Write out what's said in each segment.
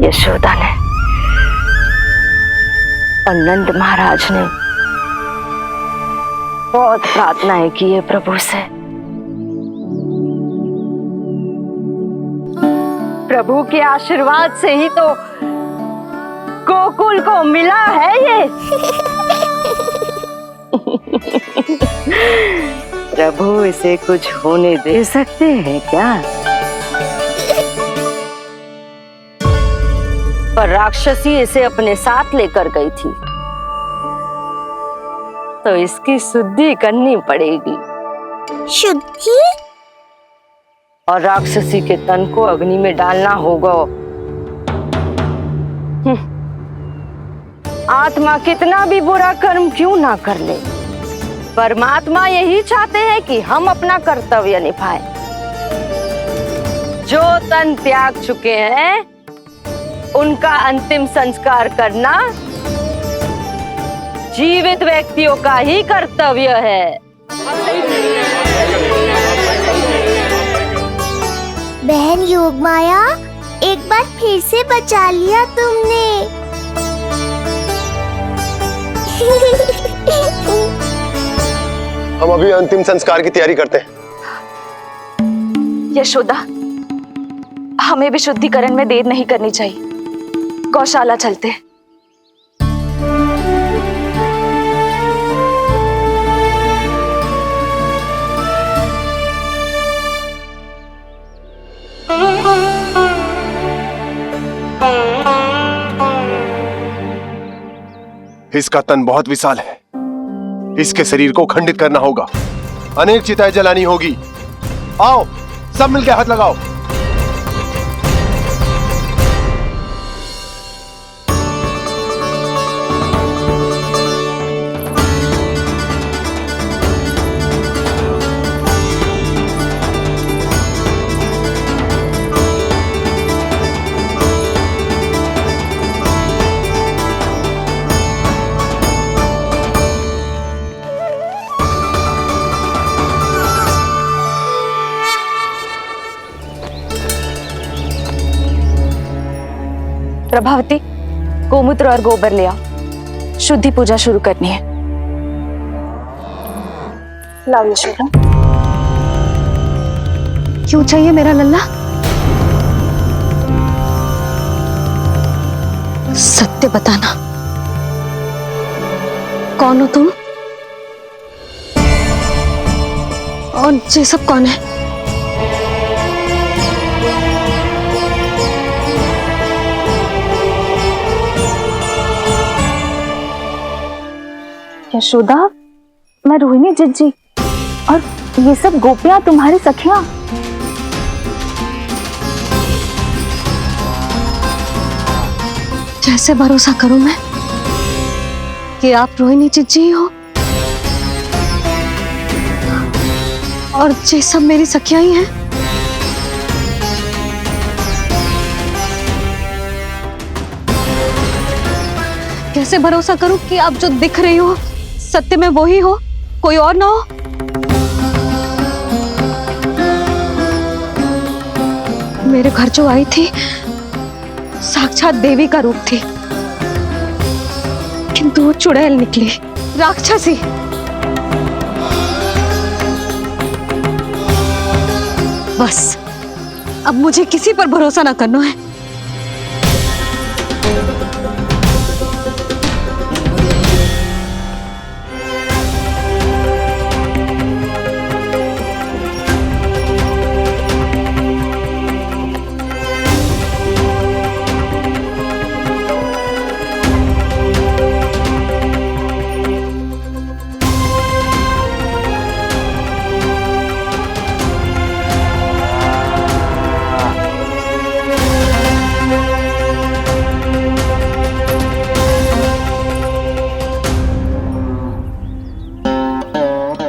यशोदा ने और नंद महाराज ने बहुत प्रार्थनाएं की है प्रभु से। प्रभु के आशीर्वाद से ही तो गोकुल को मिला है ये। प्रभु इसे कुछ होने दे सकते हैं क्या? पर राक्षसी इसे अपने साथ लेकर गई थी, तो इसकी शुद्धि करनी पड़ेगी। शुद्धि? और राक्षसी के तन को अग्नि में डालना होगा। आत्मा कितना भी बुरा कर्म क्यों ना कर ले, परमात्मा यही चाहते हैं कि हम अपना कर्तव्य निभाएं। जो तन त्याग चुके हैं उनका अंतिम संस्कार करना जीवित व्यक्तियों का ही कर्तव्य है। बहन योगमाया, एक बार फिर से बचा लिया तुमने। हम अभी अंतिम संस्कार की तैयारी करते हैं। यशोदा, हमें भी शुद्धिकरण में देर नहीं करनी चाहिए। गौशाला चलते हैं। इसका तन बहुत विशाल है, इसके शरीर को खंडित करना होगा, अनेक चिताएं जलानी होगी। आओ सब मिलकर हाथ लगाओ। प्रभावती, गोमूत्र और गोबर ले आओ, शुद्धि पूजा शुरू करनी है। लाओ यशोदा। क्यों चाहिए मेरा लल्ला? सत्य बताना, कौन हो तुम और ये सब कौन है? यशोदा, मैं रोहिणी जिज्जी और ये सब गोपियां तुम्हारी सखियां। कैसे भरोसा करूं मैं कि आप रोहिणी जिज्जी ही हो और ये सब मेरी सखियां ही हैं। कैसे भरोसा करूं कि आप जो दिख रही हो सत्य में वो ही हो, कोई और ना हो? मेरे घर जो आई थी साक्षात देवी का रूप थी, किंतु वो चुड़ैल निकली, राक्षसी। बस अब मुझे किसी पर भरोसा ना करना है।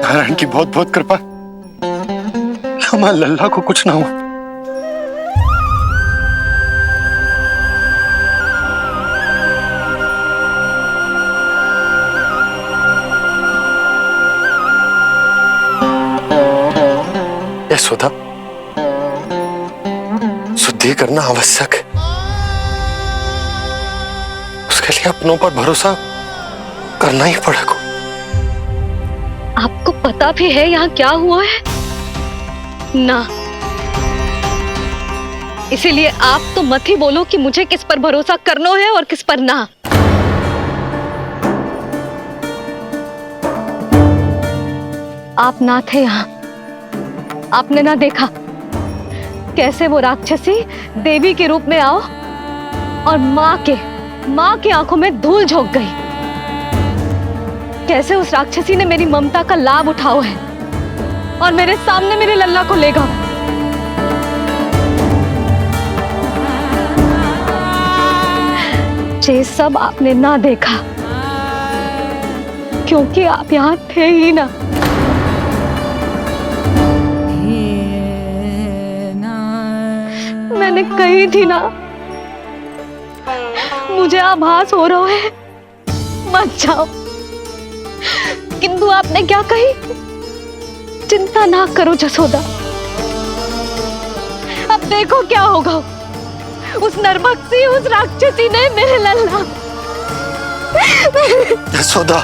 नारायण की बहुत बहुत कृपा, हमारे लल्ला को कुछ ना हो। यशोदा, शुद्धि करना आवश्यक है। के लिए अपनों पर भरोसा करना ही पड़ेगा। आपको पता भी है यहाँ क्या हुआ है ना? इसीलिए आप तो मत ही बोलो कि मुझे किस पर भरोसा करना है और किस पर ना। आप ना थे यहाँ, आपने ना देखा कैसे वो राक्षसी देवी के रूप में आओ और माँ के आंखों में धूल झोंक गई। कैसे उस राक्षसी ने मेरी ममता का लाभ उठाओ है और मेरे सामने मेरे लल्ला को ले गया। ये सब आपने ना देखा क्योंकि आप यहाँ थे ही ना। मैंने कही थी ना, मुझे आभास हो रहा है, मत जाओ। किंतु आपने क्या कही? चिंता ना करो जसोदा, अब देखो क्या होगा। उस नरभक्षी, उस राक्षसी ने मेरे लल्ला। यशोदा,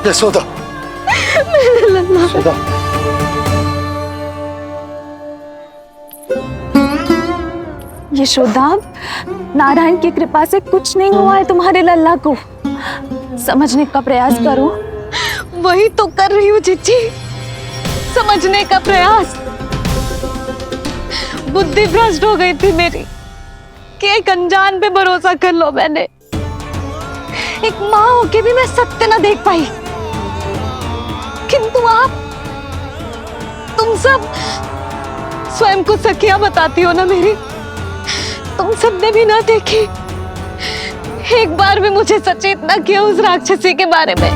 यशोदा, मेरे लल्ला। यशोदा। यशोदा, नारायण की कृपा से कुछ नहीं हुआ है तुम्हारे लल्ला को। समझने का प्रयास करो। वही तो कर रही हूँ चिच्ची, समझने का प्रयास। बुद्धि भ्रष्ट हो गई थी मेरी कि एक अनजान पे भरोसा कर लो मैंने। एक माँ होके भी मैं सत्य ना देख पाई। किंतु आप, तुम सब स्वयं को सखिया बताती हो ना मेरी, तुम सबने भी ना देखी, एक बार भी मुझे सचेत ना किया उस राक्षसी के बारे में।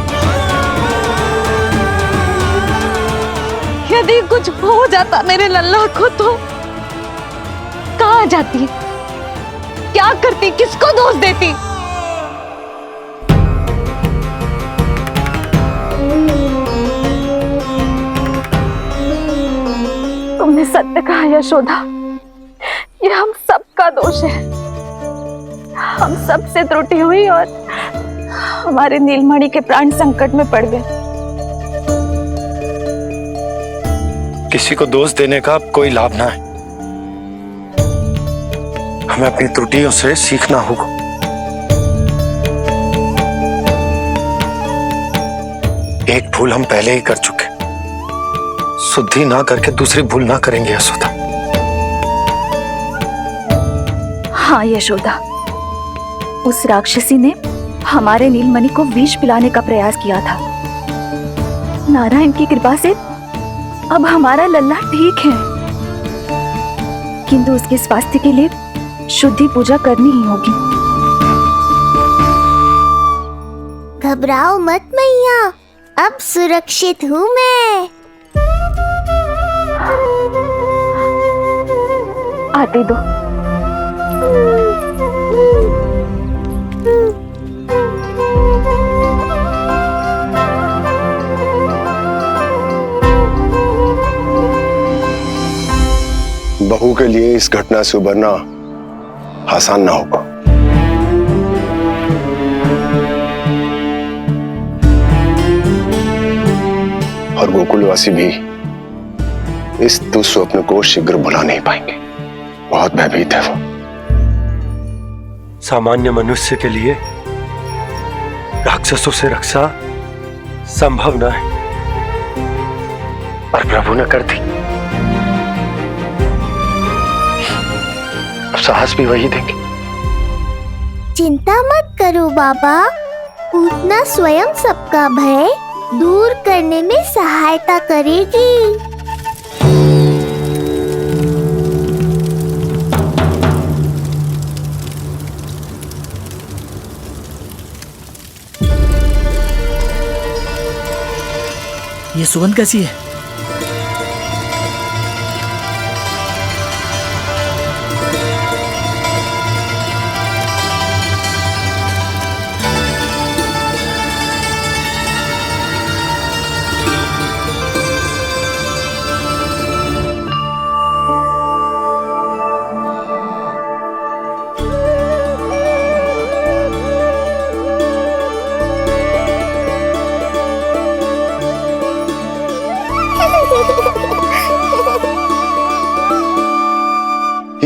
यदि कुछ हो जाता मेरे लल्ला को तो कहाँ जाती, क्या करती, किसको दोष देती? तुमने सत्य कहा यशोदा, ये हम सबका दोष है। हम सबसे त्रुटि हुई और हमारे नीलमणि के प्राण संकट में पड़ गए। किसी को दोष देने का अब कोई लाभ ना है। हमें अपनी त्रुटियों से सीखना होगा। एक भूल हम पहले ही कर चुके, शुद्धि ना करके दूसरी भूल ना करेंगे यशोदा। हाँ यशोदा, उस राक्षसी ने हमारे नीलमणि को विष पिलाने का प्रयास किया था। नारायण की कृपा से अब हमारा लल्ला ठीक है, किंतु उसके स्वास्थ्य के लिए शुद्धि पूजा करनी ही होगी। घबराओ मत मैया, अब सुरक्षित हूँ मैं। आते दो। बहू के लिए इस घटना से उबरना आसान ना होगा। और गोकुलवासी भी इस दुस्वप्न को शीघ्र भुला नहीं पाएंगे। बहुत भयभीत है वो। सामान्य मनुष्य के लिए राक्षसों से रक्षा संभव न है, पर प्रभु ने कर दी। अब साहस भी वही देंगे। चिंता मत करो बाबा, पूतना स्वयं सबका भय दूर करने में सहायता करेगी। ये सुगंध कैसी है?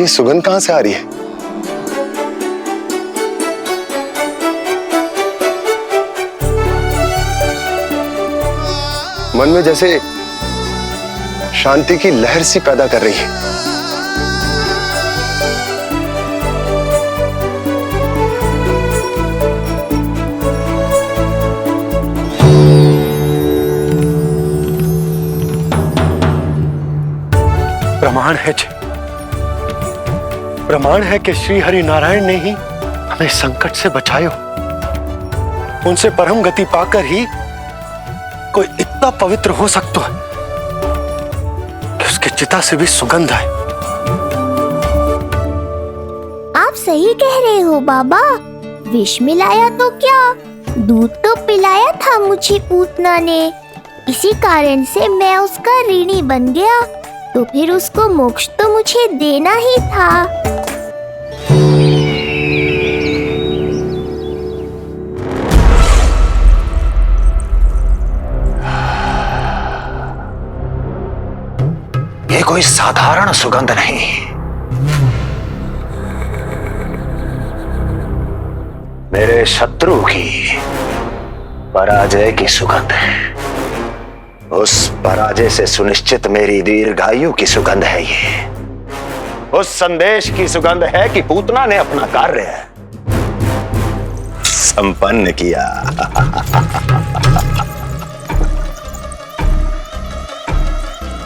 ये सुगंध कहां से आ रही है? मन में जैसे शांति की लहर सी पैदा कर रही है। प्रमाण है कि श्री हरि नारायण ने ही हमें संकट से बचाए हो। उनसे परम गति पाकर ही कोई इतना पवित्र हो सकता है कि उसकी चिता से भी सुगंध आए। आप सही कह रहे हो बाबा। विष मिलाया तो क्या, दूध तो पिलाया था मुझे पूतना ने। इसी कारण से मैं उसका ऋणी बन गया, तो फिर उसको मोक्ष तो मुझे देना ही था। ये कोई साधारण सुगंध नहीं, मेरे शत्रु की पराजय की सुगंध है। उस पराजय से सुनिश्चित मेरी दीर्घायु की सुगंध है ये। उस संदेश की सुगंध है कि पूतना ने अपना कार्य संपन्न किया।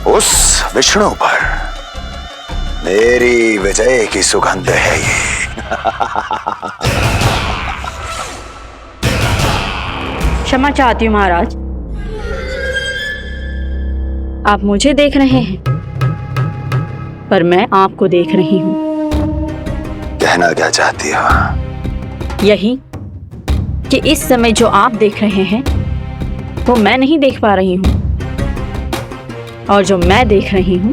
उस विष्णु पर मेरी विजय की सुगंध है ये। क्षमा चाहती हूँ महाराज, आप मुझे देख रहे हैं पर मैं आपको देख रही हूँ। कहना क्या चाहती हो? यही कि इस समय जो आप देख रहे हैं वो मैं नहीं देख पा रही हूँ, और जो मैं देख रही हूँ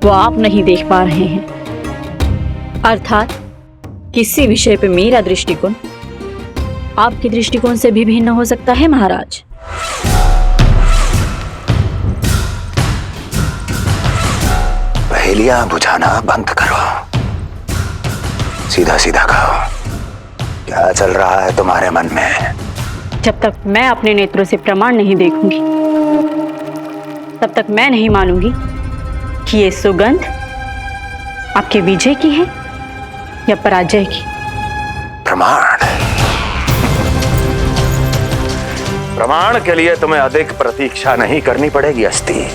वो आप नहीं देख पा रहे हैं। अर्थात किसी विषय पे मेरा दृष्टिकोण आपके दृष्टिकोण से भी भिन्न हो सकता है महाराज। पहेलियां बुझाना बंद करो, सीधा सीधा कहो, क्या चल रहा है तुम्हारे मन में? जब तक मैं अपने नेत्रों से प्रमाण नहीं देखूंगी तब तक मैं नहीं मानूंगी कि ये सुगंध आपके विजय की है या पराजय की। प्रमाण के लिए तुम्हें अधिक प्रतीक्षा नहीं करनी पड़ेगी अस्ति।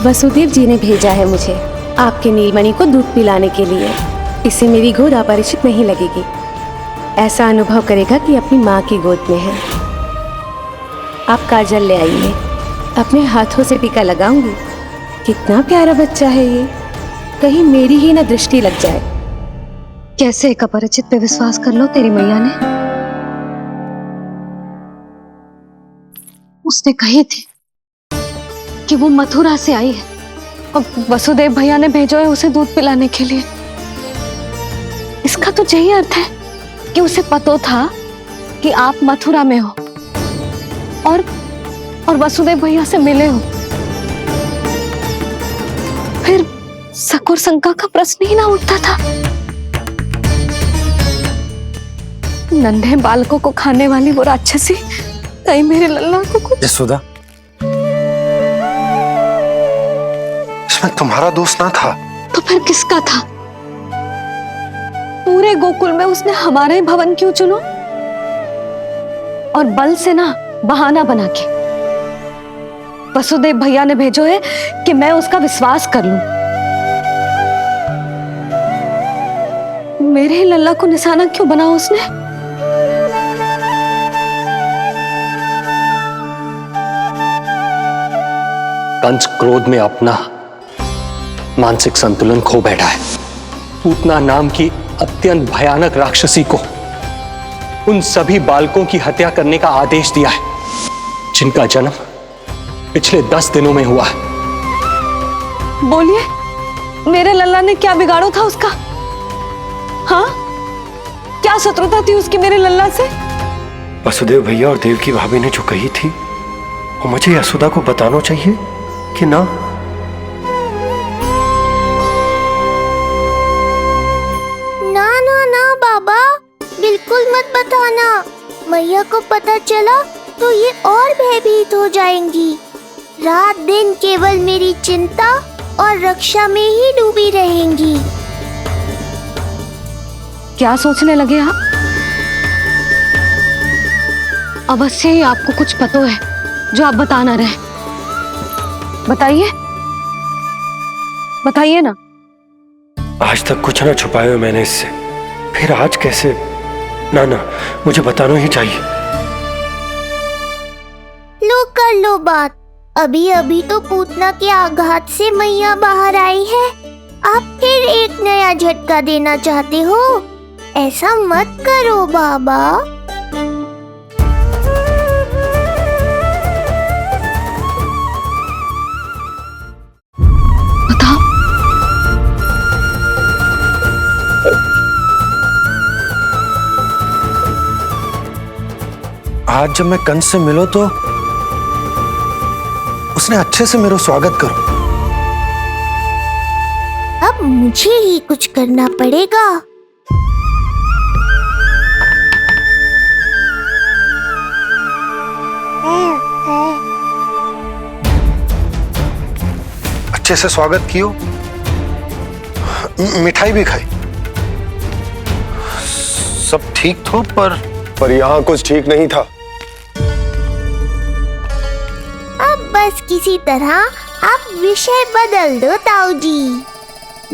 वसुदेव जी ने भेजा है मुझे आपके नीलमणि को दूध पिलाने के लिए। इससे मेरी गोद अपरिचित नहीं लगेगी, ऐसा अनुभव करेगा कि अपनी माँ की गोद में है। आप काजल ले आइए, अपने हाथों से टीका लगाऊंगी। कितना प्यारा बच्चा है ये, कहीं मेरी ही ना दृष्टि लग जाए। कैसे एक अपरिचित पे विश्वास कर लो तेरी मैया ने? उसने कही थी कि वो मथुरा से आई है और वसुदेव भैया ने भेजा है उसे दूध पिलाने के लिए। इसका तो यही अर्थ है कि उसे पता था कि आप मथुरा में हो और वसुदेव भैया से मिले हो। फिर शक और शंका का प्रश्न ही ना उठता था। नन्हे बालकों को खाने वाली वो राक्षसी कहीं मेरे लल्ला को कुछ। यशोदा, इसमें तुम्हारा दोष ना था। तो फिर किसका था? पूरे गोकुल में उसने हमारे भवन क्यों चुनो? और बल से ना बहाना बना के वसुदेव भैया ने भेजो है कि मैं उसका विश्वास कर लूं। मेरे लल्ला को निशाना क्यों बना उसने? कंस क्रोध में अपना मानसिक संतुलन खो बैठा है। पूतना नाम की अत्यंत भयानक राक्षसी को उन सभी बालकों की हत्या करने का आदेश दिया है जिनका जन्म पिछले 10 दिनों में हुआ है। बोलिए, मेरे लल्ला ने क्या बिगाड़ो था उसका? हाँ, क्या शत्रुता थी उसकी मेरे लल्ला से? वसुदेव भैया और देवकी भाभी ने जो कही थी वो मुझे यशोदा को बताना चाहिए कि ना? ना ना ना बाबा, बिल्कुल मत बताना। मैया को पता चला तो ये और भयभीत हो जाएंगी। रात दिन केवल मेरी चिंता और रक्षा में ही डूबी रहेंगी। क्या सोचने लगे आप? अवश्य ही आपको कुछ पता है जो आप बता ना रहे। बताइए, बताइए ना। आज तक कुछ ना छुपाया मैंने इससे, फिर आज कैसे? ना ना, मुझे बताना ही चाहिए। लो कर लो बात। अभी अभी तो पूतना के आघात से मैया बाहर आई है, आप फिर एक नया झटका देना चाहते हो? ऐसा मत करो बाबा। बताओ। आज जब मैं कंस से मिलो तो उसने अच्छे से मेरा स्वागत करो। अब मुझे ही कुछ करना पड़ेगा। अच्छे से स्वागत कियो, मिठाई भी खाई, सब ठीक तो, पर यहाँ कुछ ठीक नहीं था। अब बस किसी तरह आप विषय बदल दो ताऊ जी।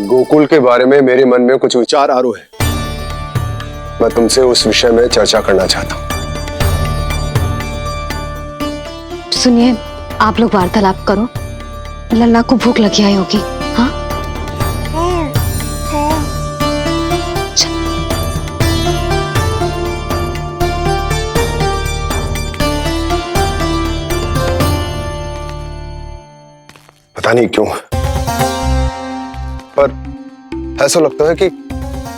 गोकुल के बारे में मेरे मन में कुछ विचार आ रहे हैं। मैं तुमसे उस विषय में चर्चा करना चाहता हूँ। सुनिए, आप लोग वार्तालाप करो। लल्ला को भूख लगी आई होगी। हाँ, पता नहीं क्यों, पर ऐसा लगता है कि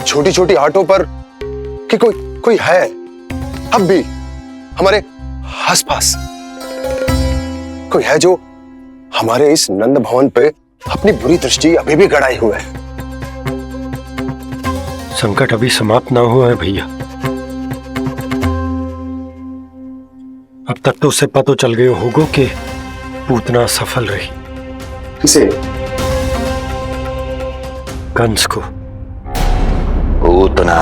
छोटी छोटी आटों पर कि कोई है अब भी हमारे आसपास। कोई है जो हमारे इस नंद भवन पे अपनी बुरी दृष्टि अभी भी गड़ाए हुए है। संकट अभी समाप्त ना हुआ है भैया। अब तक तो उसे पता चल गए होगा कि पूतना सफल रही। किसे? कंस को। पूतना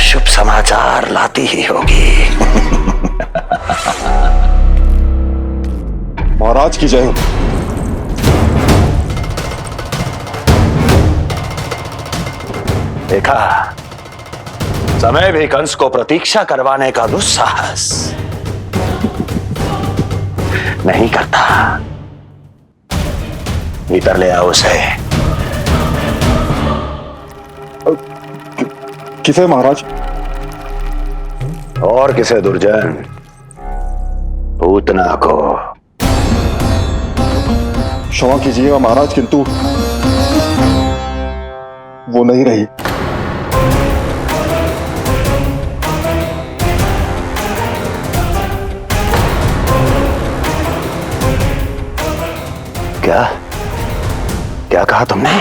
शुभ समाचार लाती ही होगी। महाराज की जय हो। देखा, समय भी कंस को प्रतीक्षा करवाने का दुस्साहस नहीं करता। भीतर ले आओ उसे। किसे महाराज? और किसे दुर्जन? पूतना को। क्षमा कीजिएगा महाराज, किंतु वो नहीं रही। क्या क्या कहा तुमने?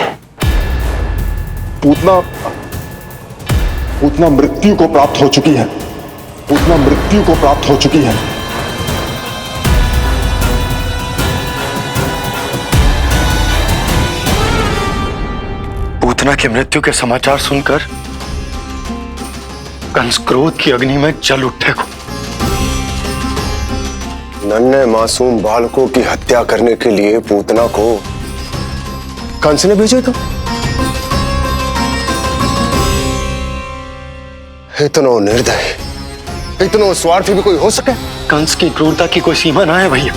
पूतना मृत्यु को प्राप्त हो चुकी है। पूतना मृत्यु को प्राप्त हो चुकी है। पूतना की मृत्यु के समाचार सुनकर कंस क्रोध की अग्नि में जल उठे को। नन्हे मासूम बालकों की हत्या करने के लिए पूतना को कंस ने भेजा था। इतना निर्दय, इतना स्वार्थी भी कोई हो सके? कंस की क्रूरता की कोई सीमा ना है भैया।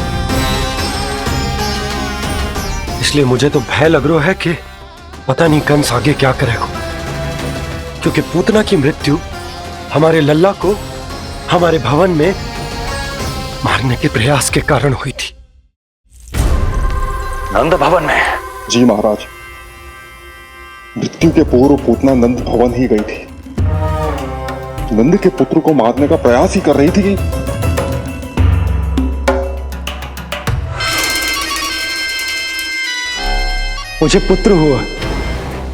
इसलिए मुझे तो भय लग रहा है कि पता नहीं कंस आगे क्या करेगा, क्योंकि पूतना की मृत्यु हमारे लल्ला को हमारे भवन में मारने के प्रयास के कारण हुई थी। नंद भवन में? जी महाराज, मृत्यु के पूर्व पूतना नंद भवन ही गई थी। नंद के पुत्र को मारने का प्रयास ही कर रही थी। मुझे पुत्र हुआ।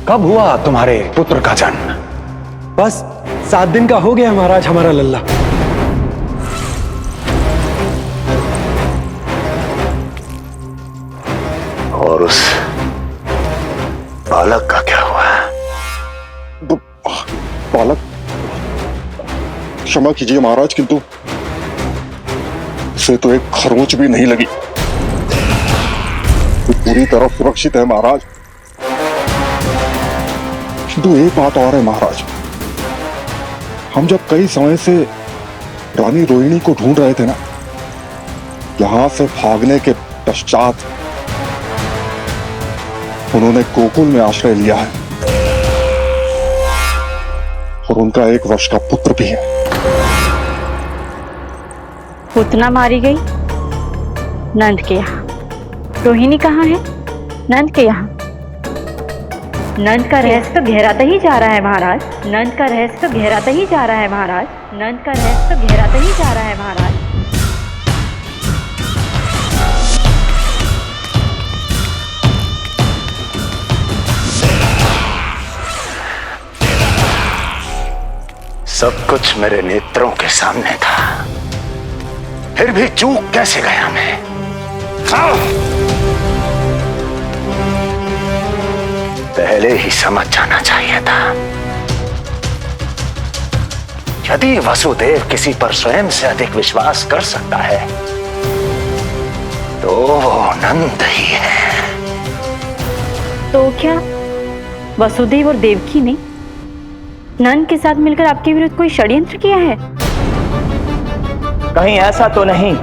कब हुआ तुम्हारे पुत्र का जन्म? बस 7 दिन का हो गया महाराज हमारा लल्ला। और उस बालक का क्या हुआ? बालक, क्षमा कीजिए महाराज, किंतु उसे तो एक खरोंच भी नहीं लगी। वो पूरी तरह सुरक्षित है महाराज। किंतु एक बात और है महाराज, हम जब कई समय से रानी रोहिणी को ढूंढ रहे थे ना, यहां से भागने के पश्चात उन्होंने गोकुल में आश्रय लिया है और उनका 1 वर्ष का पुत्र भी है। पूतना मारी गई नंद के यहाँ। रोहिणी कहाँ है? नंद के यहाँ। नंद का रहस्य तो गहराता ही जा रहा है महाराज। नंद का रहस्य तो गहराता ही जा रहा है महाराज। नंद का रहस्य तो गहराता ही जा रहा है महाराज। सब कुछ मेरे नेत्रों के सामने था, फिर भी चूक कैसे गया मैं? पहले ही समझ जाना चाहिए था। यदि वसुदेव किसी पर स्वयं से अधिक विश्वास कर सकता है तो वो नंद ही है। तो क्या वसुदेव और देवकी ने नंद के साथ मिलकर आपके विरुद्ध कोई षड्यंत्र किया है? कहीं ऐसा तो नहीं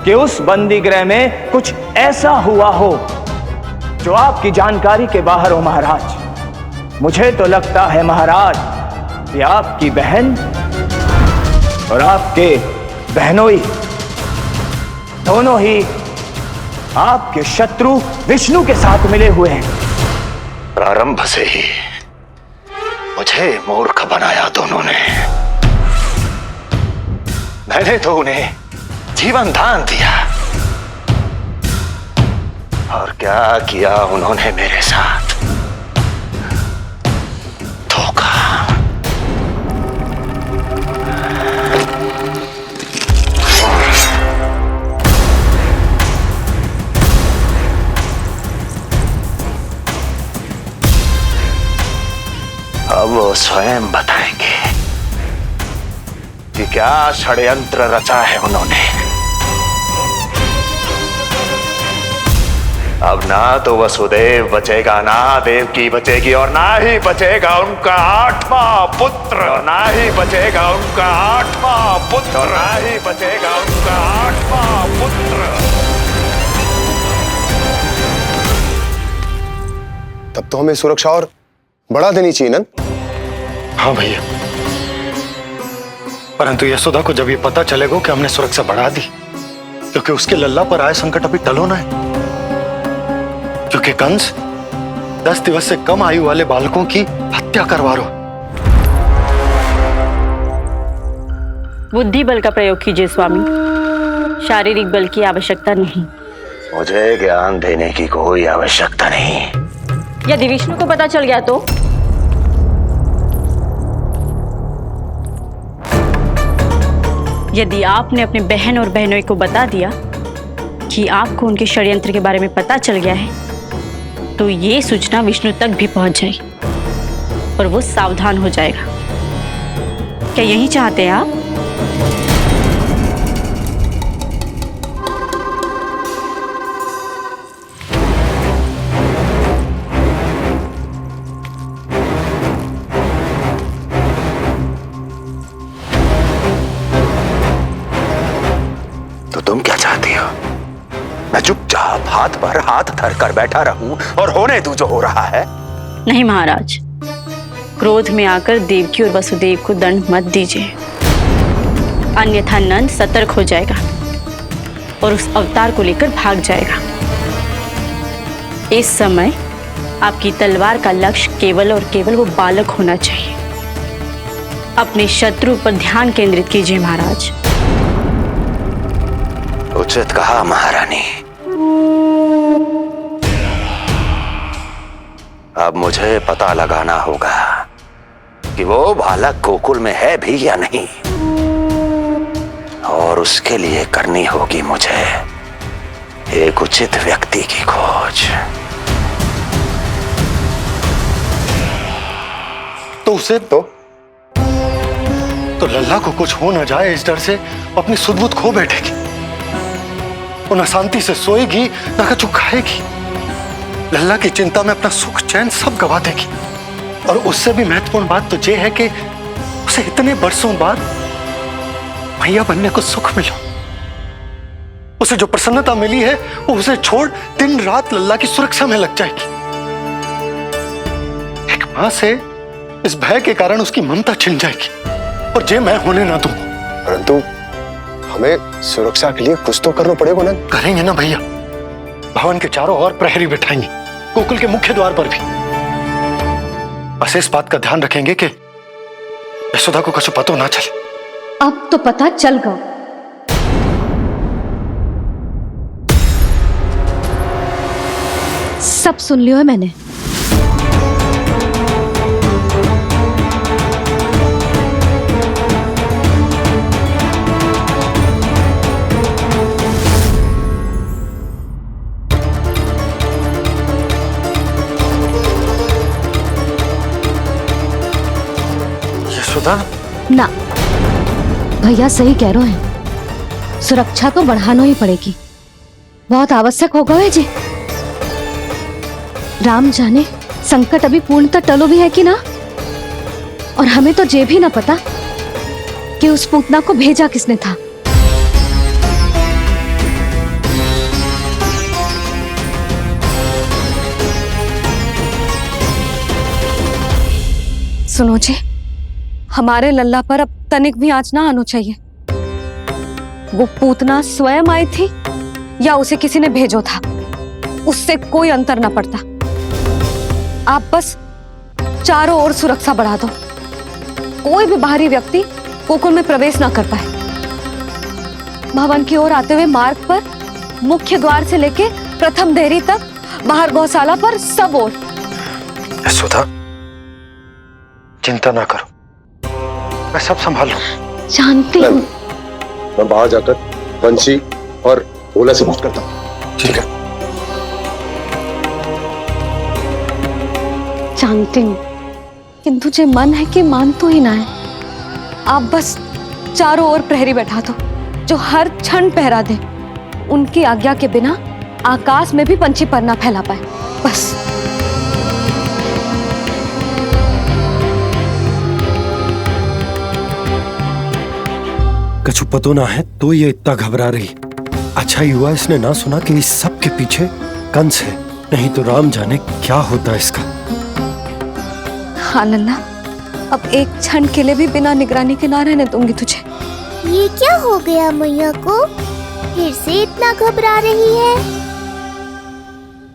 कि उस बंदी गृह में कुछ ऐसा हुआ हो जो आपकी जानकारी के बाहर हो महाराज। मुझे तो लगता है महाराज कि आपकी बहन और आपके बहनोई दोनों ही आपके शत्रु विष्णु के साथ मिले हुए हैं। प्रारंभ से ही मुझे मूर्ख बनाया दोनों ने। मैंने तो उन्हें जीवन दान दिया और क्या किया उन्होंने मेरे साथ? धोखा। अब वो स्वयं बताएंगे कि क्या षड्यंत्र रचा है उन्होंने। अब ना तो वसुदेव बचेगा, ना देवकी बचेगी, और ना ही बचेगा उनका 8वां पुत्र। ना ही बचेगा उनका 8वां पुत्र। ना ही बचेगा उनका 8वां पुत्र। तब तो हमें सुरक्षा और बढ़ा देनी चाहिए नंद। हाँ भैया, परंतु यशोदा को जब ये पता चलेगा कि हमने सुरक्षा बढ़ा दी, क्योंकि उसके लल्ला पर आए संकट अभी टल होना है। क्योंकि कंस 10 दिवस से कम आयु वाले बालकों की हत्या करवा रहा। बुद्धि बल का प्रयोग कीजिए स्वामी, शारीरिक बल की आवश्यकता नहीं। मुझे ज्ञान देने की कोई आवश्यकता नहीं। यदि विष्णु को पता चल गया तो? यदि आपने अपने बहन और बहनोई को बता दिया कि आपको उनके षड्यंत्र के बारे में पता चल गया है, तो ये सूचना विष्णु तक भी पहुंच जाएगी और वो सावधान हो जाएगा। क्या यही चाहते हैं आप? तो तुम क्या चाहती हो? मैं चुपचाप हाथ पर हाथ धर कर बैठा रहूं और होने दूं जो हो रहा है? नहीं महाराज, क्रोध में आकर देवकी और वसुदेव को दंड मत दीजिए, अन्यथा नंद सतर्क हो जाएगा और उस अवतार को लेकर भाग जाएगा। इस समय आपकी तलवार का लक्ष्य केवल और केवल वो बालक होना चाहिए। अपने शत्रु पर ध्यान केंद्रित कीजिए महाराज। उचित कहा महारानी। अब मुझे पता लगाना होगा कि वो बालक गोकुल में है भी या नहीं, और उसके लिए करनी होगी मुझे एक उचित व्यक्ति की खोज। तो उसे तो लल्ला को कुछ हो ना जाए इस डर से अपनी सुध-बुध खो बैठेगी। वो न शांति से सोएगी न कुछ खाएगी। लल्ला की चिंता में अपना सुख चैन सब गवा देगी। और उससे भी महत्वपूर्ण बात तो ये है कि उसे इतने बरसों बाद भैया बनने को सुख मिला। उसे जो प्रसन्नता मिली है वो उसे छोड़ दिन रात लल्ला की सुरक्षा में लग जाएगी। एक मां से इस भय के कारण उसकी ममता छिन जाएगी, और ये मैं होने ना दूं। परंतु हमें सुरक्षा के लिए कुछ तो करना पड़ेगा ना। करेंगे ना भैया। भवन के चारों ओर प्रहरी बिठाएंगे, गोकुल के मुख्य द्वार पर भी। बस इस बात का ध्यान रखेंगे कि यशोदा को कुछ पता ना चले। अब तो पता चल गया। सब सुन लियो है मैंने। यशोदा ना, भैया सही कह रहे हैं। सुरक्षा तो बढ़ाना ही पड़ेगी, बहुत आवश्यक होगा है जी। राम जाने संकट अभी पूर्णतः टलो भी है कि ना, और हमें तो ये भी ना पता कि उस पूतना को भेजा किसने था। सुनो जी, हमारे लल्ला पर अब तनिक भी आंच ना आना चाहिए। वो पूतना स्वयं आई थी या उसे किसी ने भेजो था, उससे कोई अंतर ना पड़ता। आप बस चारों ओर सुरक्षा बढ़ा दो, कोई भी बाहरी व्यक्ति गोकुल में प्रवेश ना कर पाए। भवन की ओर आते हुए मार्ग पर मुख्य द्वार से लेके प्रथम देहरी तक, बाहर गौशाला पर, सब ओर। यशोदा चिंता ना करो, मैं सब संभाल लूं। जानती हूँ। मैं बाहर जाकर बंसी और ओला से बात करता हूँ। ठीक है। जानती हूँ, किंतु जे मन है कि मान तो ही ना है। आप बस चारों ओर प्रहरी बैठा दो, जो हर क्षण पहरा दे। उनकी आज्ञा के बिना आकाश में भी पंछी पर ना फैला पाए, बस। कछु पतो ना है तो ये इतना घबरा रही। अच्छा ही हुआ इसने ना सुना कि इस सब के पीछे कंस है, नहीं तो राम जाने क्या होता इसका। हाँ लल्ला, अब एक क्षण के लिए भी बिना निगरानी के ना रहने दूंगी तुझे। ये क्या हो गया मैया को, फिर से इतना घबरा रही है?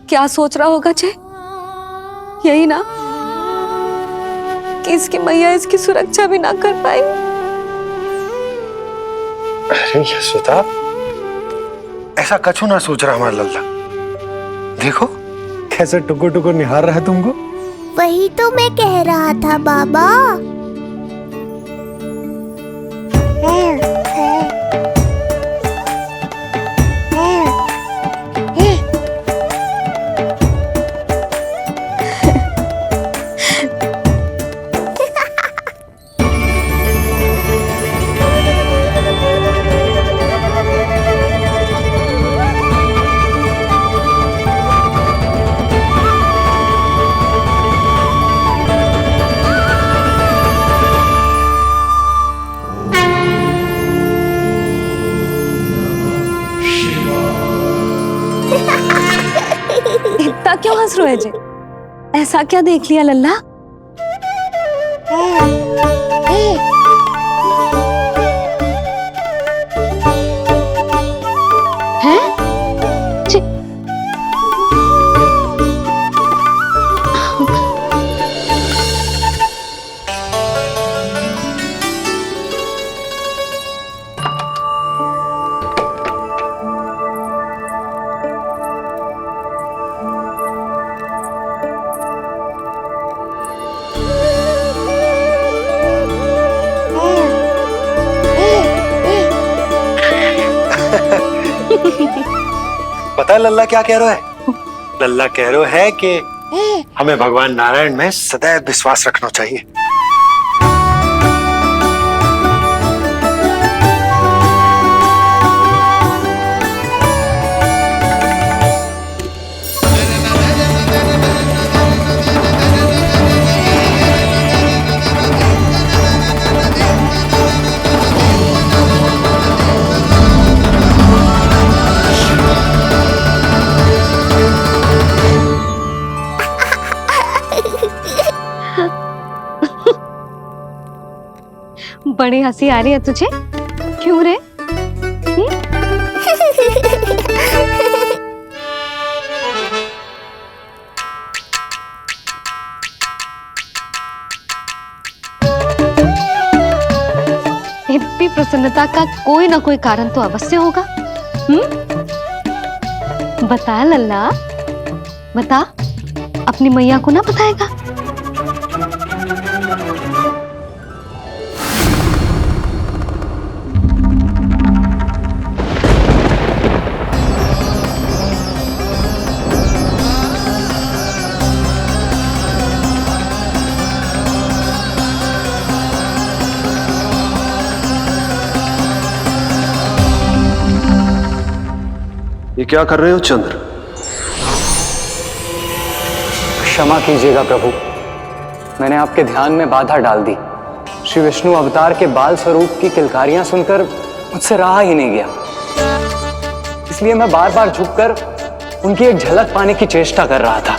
क्या सोच रहा होगा जे? यही ना कि इसकी मैया इसकी सुरक्षा भी ना कर पाई। अरे यशोदा, ऐसा कछु ना सोच रहा हमारा लल्ला। देखो कैसे टुकुर टुकुर निहार रहा है तुमको। वही तो मैं कह रहा था बाबा। इतना क्यों हंस रहे जे? ऐसा क्या देख लिया लल्ला? है पता है लल्ला क्या कह रहा है? लल्ला कह रहा है कि हमें भगवान नारायण में सदैव विश्वास रखना चाहिए। बड़ी हंसी आ रही है तुझे, क्यों रे? इतनी प्रसन्नता का कोई ना कोई कारण तो अवश्य होगा। बता लल्ला, बता, अपनी मैया को ना बताएगा? ये क्या कर रहे हो चंद्र? क्षमा कीजिएगा प्रभु, मैंने आपके ध्यान में बाधा डाल दी। श्री विष्णु अवतार के बाल स्वरूप की किलकारियां सुनकर मुझसे रहा ही नहीं गया, इसलिए मैं बार बार झुककर उनकी एक झलक पाने की चेष्टा कर रहा था।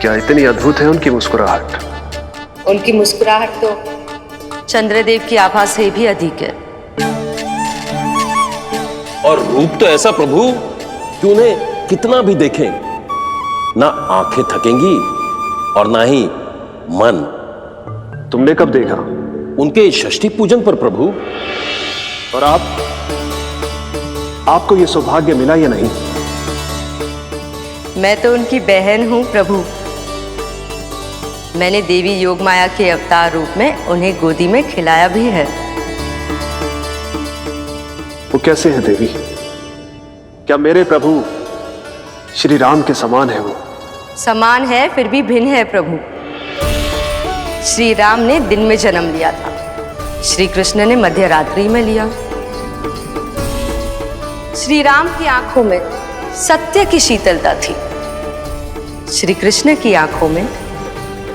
क्या इतनी अद्भुत है उनकी मुस्कुराहट? उनकी मुस्कुराहट तो चंद्रदेव की आभा से भी अधिक है। और रूप तो ऐसा प्रभु कि उन्हें कितना भी देखें ना आंखें थकेंगी और ना ही मन। तुमने कब देखा? उनके षष्ठी पूजन पर प्रभु। और आपको यह सौभाग्य मिला या नहीं? मैं तो उनकी बहन हूं प्रभु। मैंने देवी योगमाया के अवतार रूप में उन्हें गोदी में खिलाया भी है। वो कैसे हैं देवी? क्या मेरे प्रभु श्री राम के समान है वो? समान है फिर भी भिन्न है प्रभु। श्री राम ने दिन में जन्म लिया था, श्री कृष्ण ने मध्य रात्रि में लिया। श्री राम की आंखों में सत्य की शीतलता थी, श्री कृष्ण की आंखों में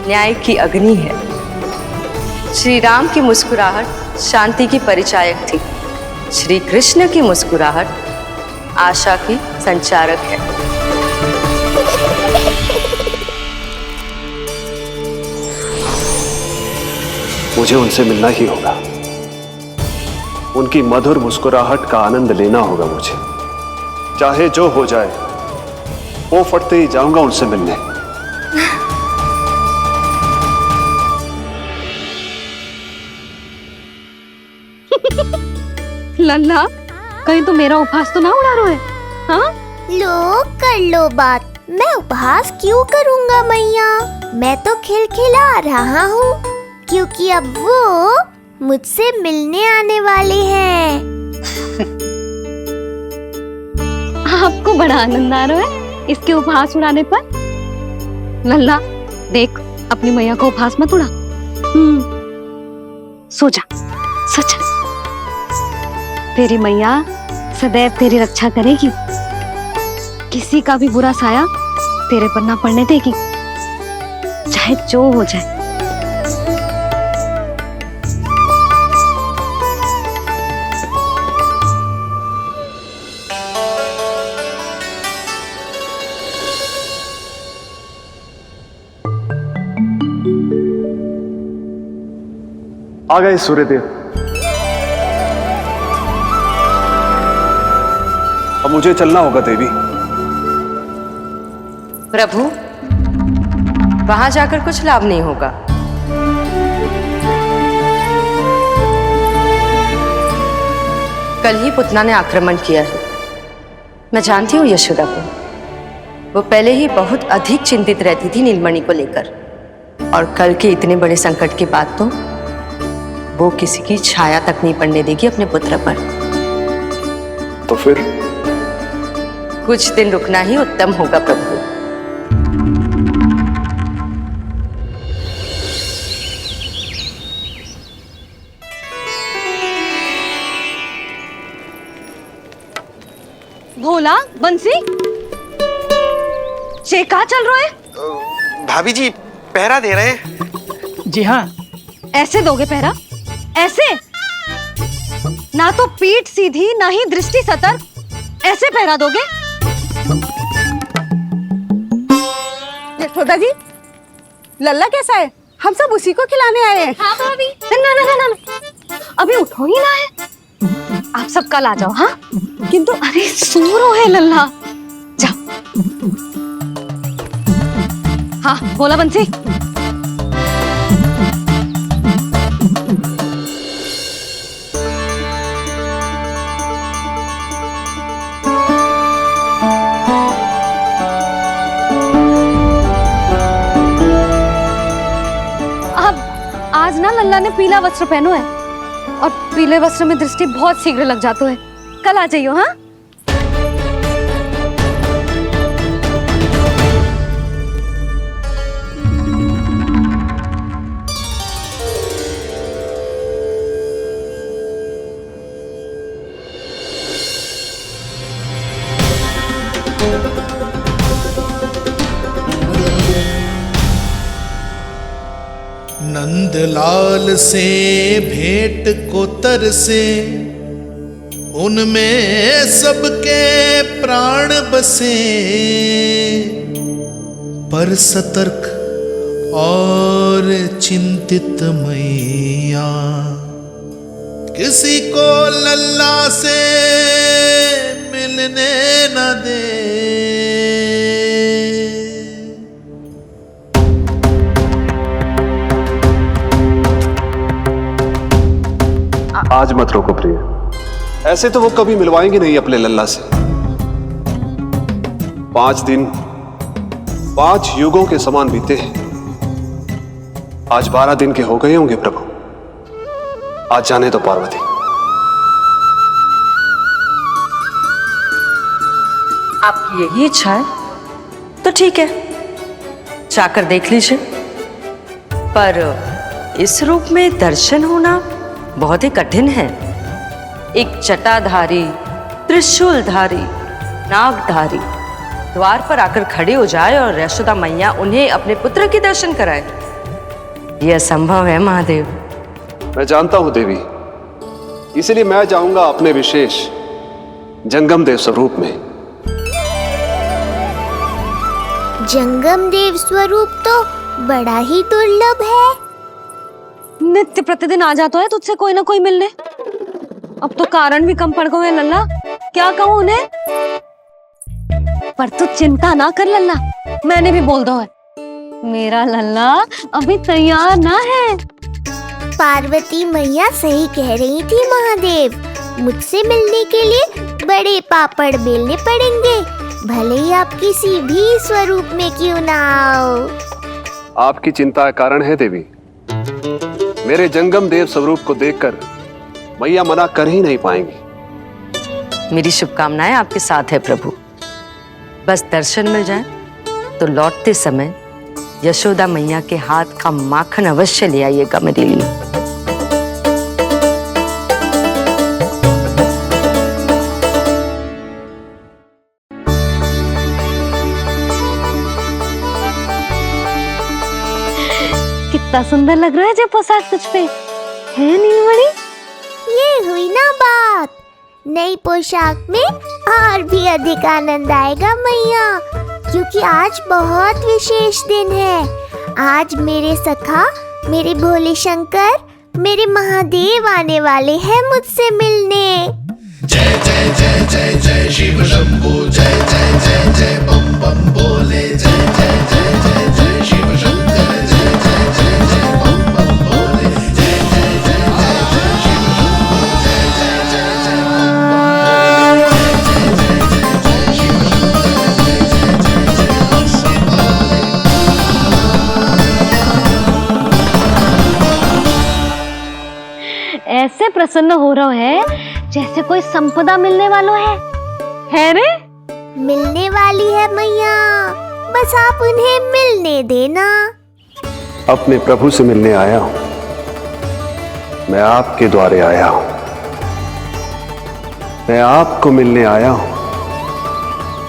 न्याय की अग्नि है। श्री राम की मुस्कुराहट शांति की परिचायक थी, श्री कृष्ण की मुस्कुराहट आशा की संचारक है। मुझे उनसे मिलना ही होगा, उनकी मधुर मुस्कुराहट का आनंद लेना होगा मुझे। चाहे जो हो जाए, वो फटते ही जाऊंगा उनसे मिलने। लल्ला, कहीं तो मेरा उपहास तो ना उड़ा रहे? हाँ? लो कर लो बात, मैं उपहास क्यों करूँगा मैया? मैं तो खिलखिला रहा हूँ क्योंकि अब वो मुझसे मिलने आने वाले हैं। आपको बड़ा आनंद आ रहा है इसके उपहास उड़ाने पर? लल्ला देख, अपनी मैया को उपहास मत उड़ा। सो जा, सच तेरी मैया सदैव तेरी रक्षा करेगी, किसी का भी बुरा साया तेरे पर ना पड़ने देगी, चाहे जो हो जाए। आ गए सूर्यदेव। अब मुझे चलना होगा देवी। प्रभु, वहां जाकर कुछ लाभ नहीं होगा। कल ही पुतना ने आक्रमण किया है। मैं जानती हूँ यशोदा को, वो पहले ही बहुत अधिक चिंतित रहती थी नीलमणि को लेकर, और कल के इतने बड़े संकट के बाद तो वो किसी की छाया तक नहीं पड़ने देगी अपने पुत्र पर। तो फिर कुछ दिन रुकना ही उत्तम होगा प्रभु। भोला, बंसी, चे कहाँ चल रहे हैं? भाभी जी पहरा दे रहे हैं। जी हाँ। ऐसे दोगे पहरा? ऐसे? ना तो पीठ सीधी ना ही दृष्टि सतर्क, ऐसे पहरा दोगे? यशोदा जी, लल्ला कैसा है? हम सब उसी को खिलाने आए हैं। हाँ भाभी। ना ना ना ना, अभी उठो ही ना है। आप सब कल आ जाओ। हाँ किंतु अरे सूरो है लल्ला, जाओ। हाँ बोला बंसी। आज ना लल्ला ने पीला वस्त्र पहनो है और पीले वस्त्र में दृष्टि बहुत शीघ्र लग जातो है। कल आ जाइयो। हाँ नंदलाल से भेंट को तरसे, उनमें सबके प्राण बसे, पर सतर्क और चिंतित मैया किसी को लल्ला से मिलने न दे। आज मत रोको प्रिय, ऐसे तो वो कभी मिलवाएंगे नहीं अपने लल्ला से। 5 दिन 5 युगों के समान बीते हैं, आज 12 दिन के हो गए होंगे प्रभु। आज जाने तो पार्वती। आपकी यही इच्छा है तो ठीक है, जाकर देख लीजिए। पर इस रूप में दर्शन होना बहुत ही कठिन है। एक जटाधारी, त्रिशूलधारी, नागधारी द्वार पर आकर खड़े हो जाए और यशोदा मैया उन्हें अपने पुत्र के दर्शन कराए, यह असंभव है महादेव। मैं जानता हूं देवी, इसलिए मैं जाऊंगा अपने विशेष जंगम देव स्वरूप में। जंगम देव स्वरूप तो बड़ा ही दुर्लभ है। नित्य प्रतिदिन आ जाता है तुझसे कोई ना कोई मिलने। अब तो कारण भी कम पड़ गए हैं लल्ला, क्या कहूँ उन्हें। पर तू चिंता ना कर लल्ला, मैंने भी बोल दो है, मेरा लल्ला अभी तैयार ना है। पार्वती मैया सही कह रही थी महादेव, मुझसे मिलने के लिए बड़े पापड़ बेलने पड़ेंगे, भले ही आप किसी भी स्वरूप में क्यों ना आओ। आपकी चिंता का कारण है देवी, मेरे जंगम देव स्वरूप को देखकर मैया मना कर ही नहीं पाएंगी। मेरी शुभकामनाएं आपके साथ है प्रभु। बस दर्शन मिल जाए तो लौटते समय यशोदा मैया के हाथ का माखन अवश्य ले आइएगा मेरे लिए। कितना सुंदर लग रहा है जो पोशाक तुझ पे है नीलमणि। ये हुई ना बात, नई पोशाक में और भी अधिक आनंद आएगा मैया, क्योंकि आज बहुत विशेष दिन है। आज मेरे सखा, मेरे भोले शंकर, मेरे महादेव आने वाले हैं मुझसे मिलने। जय जय जय जय जय शिव शंभू, जय जय जय जय बम बम बोले, जय जय जय जय जय शिव शंकर, जय जय जय जय बम बम बोले, जय जय जय जय जय शिव शंभू, जय जय जय जय बम ऐसे प्रसन्न हो रहा है जैसे कोई संपदा मिलने वाला है रे? मिलने वाली है मैया, बस आप उन्हें मिलने देना। अपने प्रभु से मिलने आया हूं, मैं आपके द्वारे आया हूं, मैं आपको मिलने आया हूं,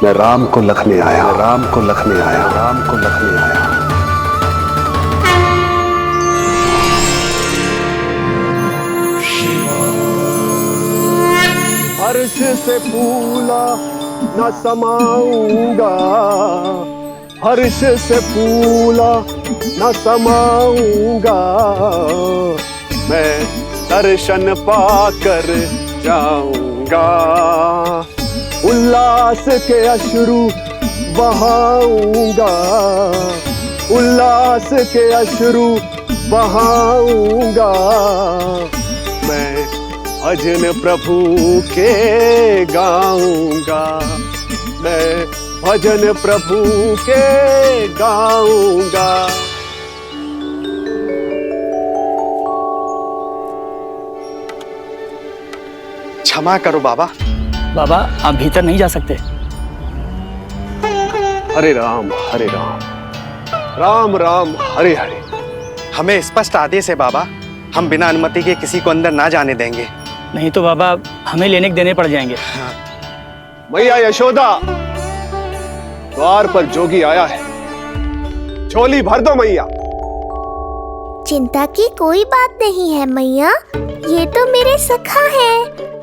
मैं राम को लखने आया, राम को लखने आया, राम को लखने आया। हर्ष से फूला न समाऊंगा, हर्ष से फूला न समाऊंगा, मैं दर्शन पाकर जाऊंगा, उल्लास के अश्रु बहाऊंगा, उल्लास के अश्रु बहाऊंगा, मैं भजन प्रभु के गाऊंगा, मैं भजन प्रभु के गाऊंगा। क्षमा करो बाबा। बाबा आप भीतर नहीं जा सकते। हरे राम हरे राम, राम राम हरे हरे। हमें स्पष्ट आदेश है बाबा, हम बिना अनुमति के किसी को अंदर ना जाने देंगे। नहीं तो बाबा हमें लेने के देने पड़ जाएंगे। मैया यशोदा, द्वार पर जोगी आया है, झोली भर दो मैया। चिंता की कोई बात नहीं है मैया, ये तो मेरे सखा है,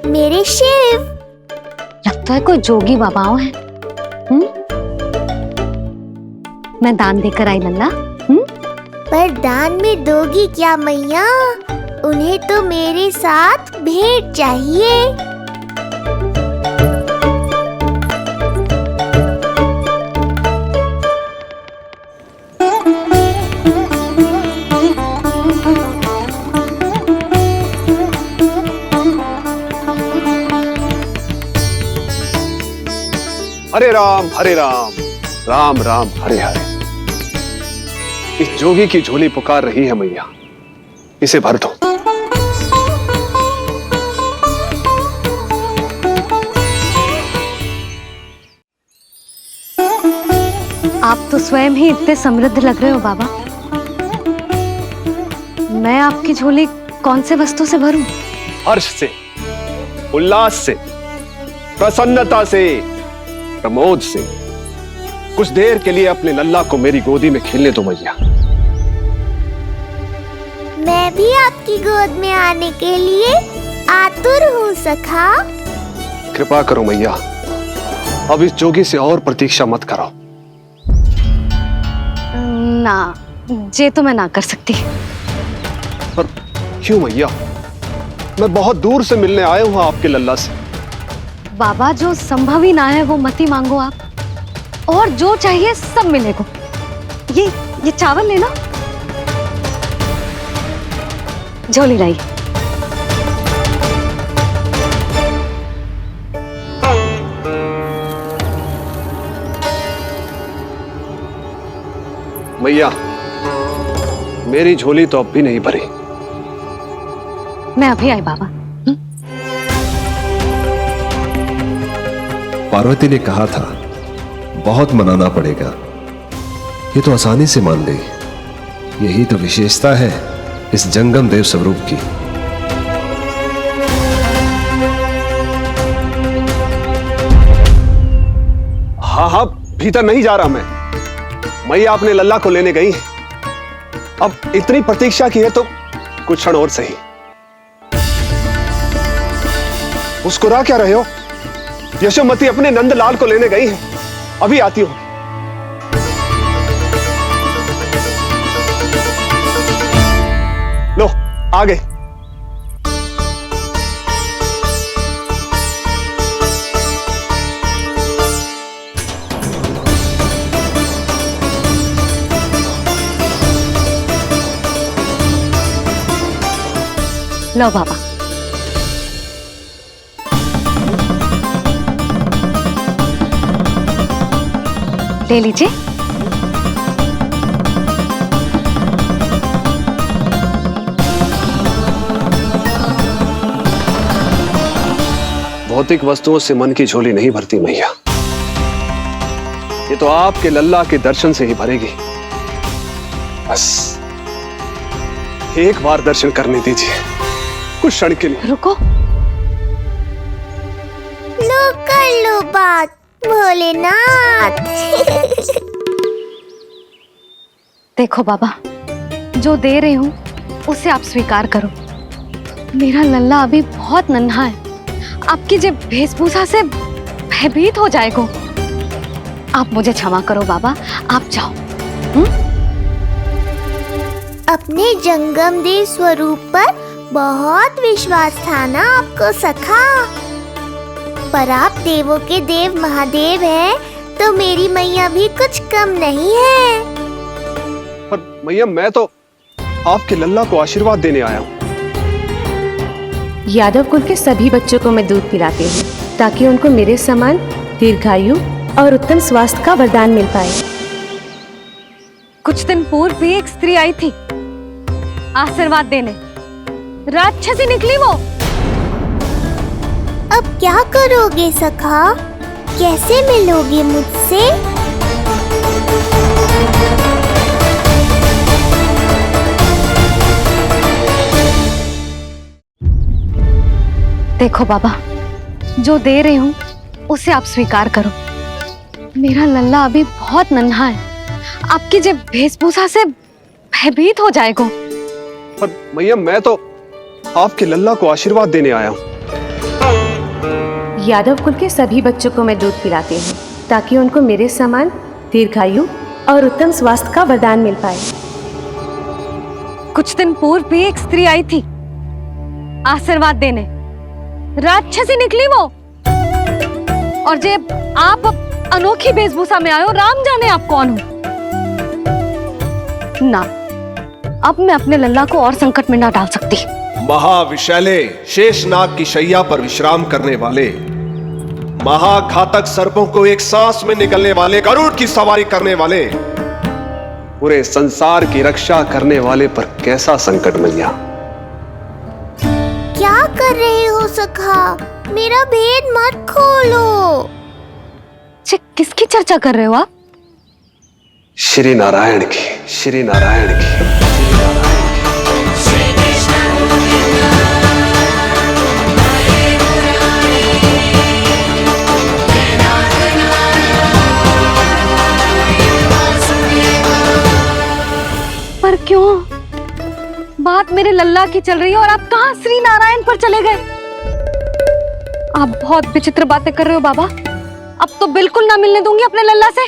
मेरे शिव। लगता है कोई जोगी बाबाओं है। मैं दान देकर आई लल्ला। पर दान में दोगी क्या मैया? उन्हें तो मेरे साथ भेंट चाहिए। हरे राम हरे राम, राम राम हरे हरे। इस जोगी की झोली पुकार रही है मैया, इसे भर दो। आप तो स्वयं ही इतने समृद्ध लग रहे हो बाबा। मैं आपकी झोली कौन से वस्तु से भरूं? हर्ष से, उल्लास से, प्रसन्नता से, प्रमोद से। कुछ देर के लिए अपने लल्ला को मेरी गोदी में खेलने दो मैया। मैं भी आपकी गोद में आने के लिए आतुर हूँ सखा। कृपा करो मैया, अब इस जोगी से और प्रतीक्षा मत कराओ। ना, जे तो मैं ना कर सकती। पर क्यों मैया? मैं बहुत दूर से मिलने आया हूँ आपके लल्ला से। बाबा जो संभव ही ना है वो मत ही मांगो आप, और जो चाहिए सब मिलेगा। ये चावल लेना, झोली लाई। मैया, मेरी झोली तो अब भी नहीं भरी। मैं अभी आई बाबा। पार्वती ने कहा था बहुत मनाना पड़ेगा, ये तो आसानी से मान गई। यही तो विशेषता है इस जंगम देव स्वरूप की। हाँ हाँ, भीतर नहीं जा रहा मैं। मैया अपने लल्ला को लेने गई है। अब इतनी प्रतीक्षा की है तो कुछ क्षण और सही। मुस्कुरा क्या रहे हो? यशोमती अपने नंदलाल को लेने गई है, अभी आती हूं। लो आ गए। लो बाबा। ले लीजिए। भौतिक वस्तुओं से मन की झोली नहीं भरती मैया। ये तो आपके लल्ला के दर्शन से ही भरेगी। बस एक बार दर्शन करने दीजिए, कुछ क्षण के लिए। रुको, लो कर लो बात भोलेनाथ। देखो बाबा, जो दे रही हूँ उसे आप स्वीकार करो। मेरा लल्ला अभी बहुत नन्हा है, आपकी जे वेशभूषा से भयभीत हो जाएगा। आप मुझे क्षमा करो बाबा, आप जाओ। अपने जंगम देव स्वरूप पर बहुत विश्वास था ना आपको सखा, पर आप देवों के देव महादेव हैं, तो मेरी मैया भी कुछ कम नहीं है। पर मैया, मैं तो आपके लल्ला को आशीर्वाद देने आया हूँ। यादव कुल के सभी बच्चों को मैं दूध पिलाती हूँ ताकि उनको मेरे समान दीर्घायु और उत्तम स्वास्थ्य का वरदान मिल पाए। कुछ दिन पूर्व भी एक स्त्री आई थी आशीर्वाद देने, राक्षसी निकली वो। अब क्या करोगे सखा, कैसे मिलोगे मुझसे? देखो बाबा, जो दे रही हूँ उसे आप स्वीकार करो। मेरा लल्ला अभी बहुत नन्हा है, आपकी जब वेशभूषा से भयभीत हो जाएगा। पर मैया, मैं तो आपके लल्ला को आशीर्वाद देने आया हूँ। यादव कुल के सभी बच्चों को मैं दूध पिलाती हूँ ताकि उनको मेरे समान दीर्घायु और उत्तम स्वास्थ्य का वरदान मिल पाए। कुछ दिन पूर्व भी एक स्त्री आई थी आशीर्वाद देने, राक्षसी निकली वो। और जब आप अनोखी वेशभूषा में आए हो, राम जाने आप कौन हो ना। अब मैं अपने लल्ला को और संकट में ना डाल सकती। महाविशैले शेषनाग की शैया पर विश्राम करने वाले, महाघातक सर्पों को एक सांस में निकलने वाले, गरुड़ की सवारी करने वाले, पूरे संसार की रक्षा करने वाले पर कैसा संकट मैया। क्या कर रहे हो सखा, मेरा भेद मत खोलो। किसकी चर्चा कर रहे हो आप? श्री नारायण की, श्री नारायण की। पर क्यों? बात मेरे लल्ला की चल रही है और आप कहाँ श्री नारायण पर चले गए? आप बहुत विचित्र बातें कर रहे हो बाबा। अब तो बिल्कुल ना मिलने दूंगी अपने लल्ला से।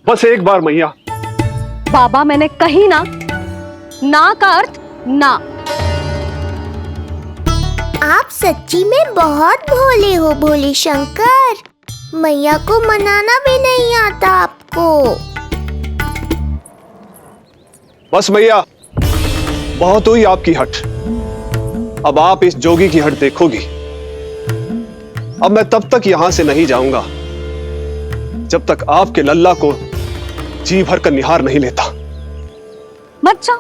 बस एक बार मैया। बाबा, मैंने कही ना, ना का अर्थ ना। आप सच्ची में बहुत भोले हो भोले शंकर, मैया को मनाना भी नहीं आता आपको। बस मैया, बहुत हुई आपकी हट। अब आप इस जोगी की हट देखोगी। अब मैं तब तक यहां से नहीं जाऊंगा जब तक आपके लल्ला को जी भर कर निहार नहीं लेता। मत जाओ।